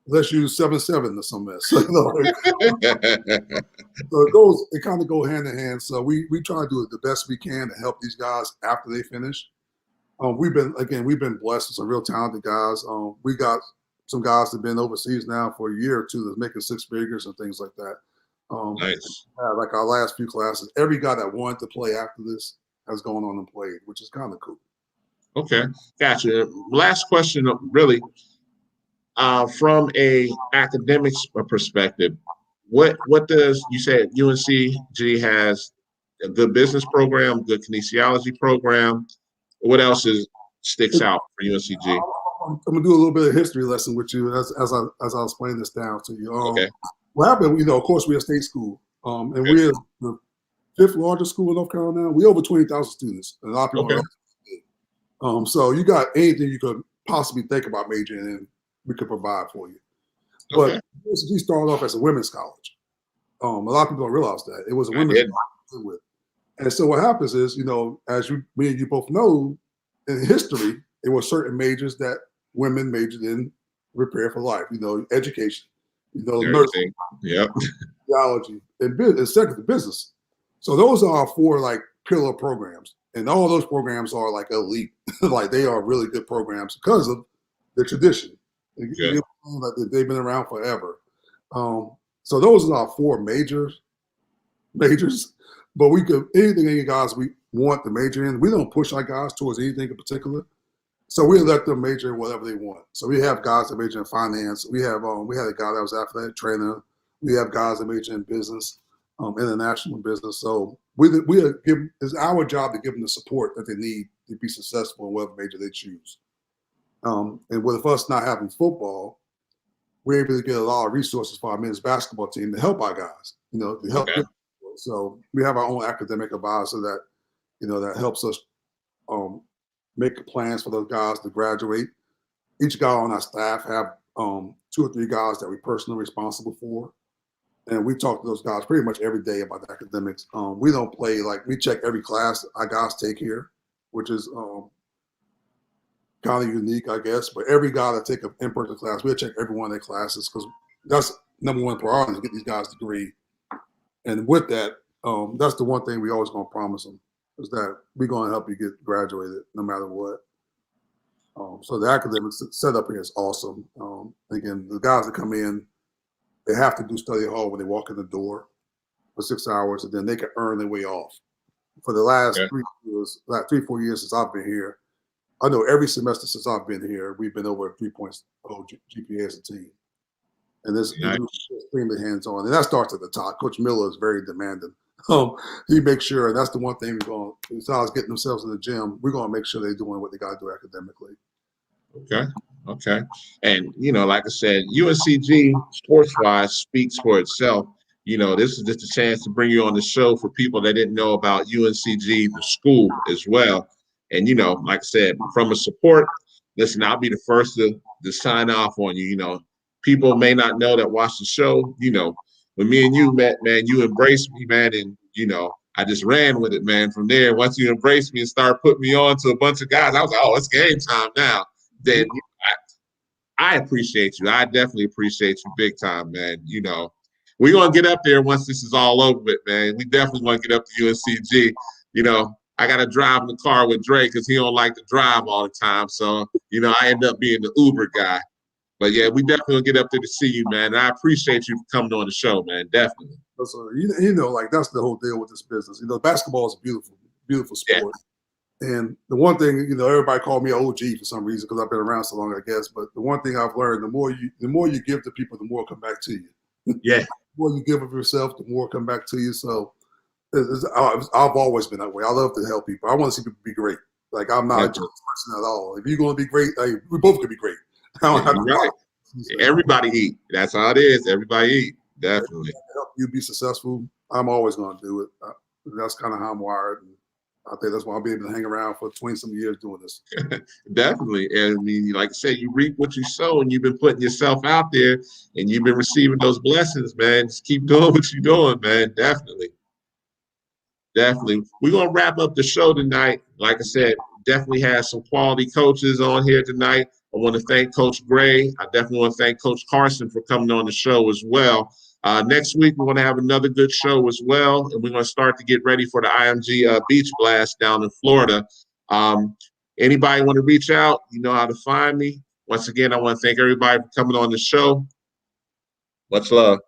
let's use 7-7 or some mess. So it kind of goes hand in hand. So we try to do the best we can to help these guys after they finish. We've been blessed with some real talented guys. We got some guys that have been overseas now for a year or two that's making six figures and things like that. Nice. Like our last few classes, every guy that wanted to play after this has gone on and played, which is kind of cool. Okay, gotcha. Last question, really, from a academics perspective, what does you said UNCG has a good business program, good kinesiology program. What else sticks out for UNCG? I'm gonna do a little bit of history lesson with you as I explain this down to you. Okay. What happened? Of course, we're a state school, and we're the 5th largest school in North Carolina. We over 20,000 students, and a lot of people. Okay. So you got anything you could possibly think about majoring in, we could provide for you. But UNCG started off as a women's college. A lot of people don't realize that it was a women's college with. And so what happens is, as me and you both know, in history, there were certain majors that women majored in, prepare for life. Education, nursing, theology, and second, business. So those are our 4 pillar programs, and all those programs are elite. They are really good programs because of the tradition. They've been around forever. So those are our 4 majors. But we could any guys we want to major in. We don't push our guys towards anything in particular. So we let them major in whatever they want. So we have guys that major in finance. We had a guy that was athletic trainer. We have guys that major in business, international business. So it's our job to give them the support that they need to be successful in whatever major they choose. And with us not having football, we're able to get a lot of resources for our men's basketball team to help our guys. To help them. So we have our own academic advisor that, that helps us make plans for those guys to graduate. Each guy on our staff have 2 or 3 guys that we're personally responsible for. And we talk to those guys pretty much every day about the academics. We don't play, we check every class our guys take here, which is kind of unique, I guess. But every guy that take an in-person class, we'll check every one of their classes because that's number 1 priority, to get these guys a degree. And with that, that's the one thing we always going to promise them, is that we're going to help you get graduated no matter what. So the academic setup here is awesome. Again, the guys that come in, they have to do study hall when they walk in the door for 6 hours, and then they can earn their way off. For the last 3-4 years since I've been here, I know every semester since I've been here, we've been over a 3.0 GPA as a team. And this is extremely hands-on. And that starts at the top. Coach Miller is very demanding. He makes sure, and that's the one thing we're going to, besides getting themselves in the gym, we're going to make sure they're doing what they got to do academically. Okay. And, like I said, UNCG, sports-wise, speaks for itself. This is just a chance to bring you on the show for people that didn't know about UNCG, the school, as well. And, like I said, from a support, listen, I'll be the first to sign off on you. People may not know that watch the show, when me and you met, man, you embraced me, man, and, I just ran with it, man. From there, once you embraced me and started putting me on to a bunch of guys, I was like, oh, it's game time now. Then I appreciate you. I definitely appreciate you big time, man. We're going to get up there once this is all over with, man. We definitely want to get up to UNCG. I got to drive in the car with Dre because he don't like to drive all the time. So, I end up being the Uber guy. But, yeah, we definitely get up there to see you, man. And I appreciate you for coming on the show, man, definitely. So, that's the whole deal with this business. Basketball is a beautiful, beautiful sport. Yeah. And the one thing, everybody called me OG for some reason because I've been around so long, I guess. But the one thing I've learned, the more you give to people, the more come back to you. Yeah. The more you give of yourself, the more come back to you. So I've always been that way. I love to help people. I want to see people be great. I'm not a person at all. If you're going to be great, we both can be great. Right. Everybody eat. That's how it is. Everybody eat. Definitely. Help you be successful. I'm always going to do it. That's kind of how I'm wired. And I think that's why I'll be able to hang around for 20-some years doing this. Definitely. And I mean, like I said, you reap what you sow, and you've been putting yourself out there, and you've been receiving those blessings, man. Just keep doing what you're doing, man. Definitely. We're going to wrap up the show tonight. Like I said, definitely have some quality coaches on here tonight. I want to thank Coach Gray. I definitely want to thank Coach Carson for coming on the show as well. Next week, we're going to have another good show as well, and we're going to start to get ready for the IMG Beach Blast down in Florida. Anybody want to reach out, you know how to find me. Once again, I want to thank everybody for coming on the show. Much love.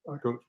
Bye, Coach.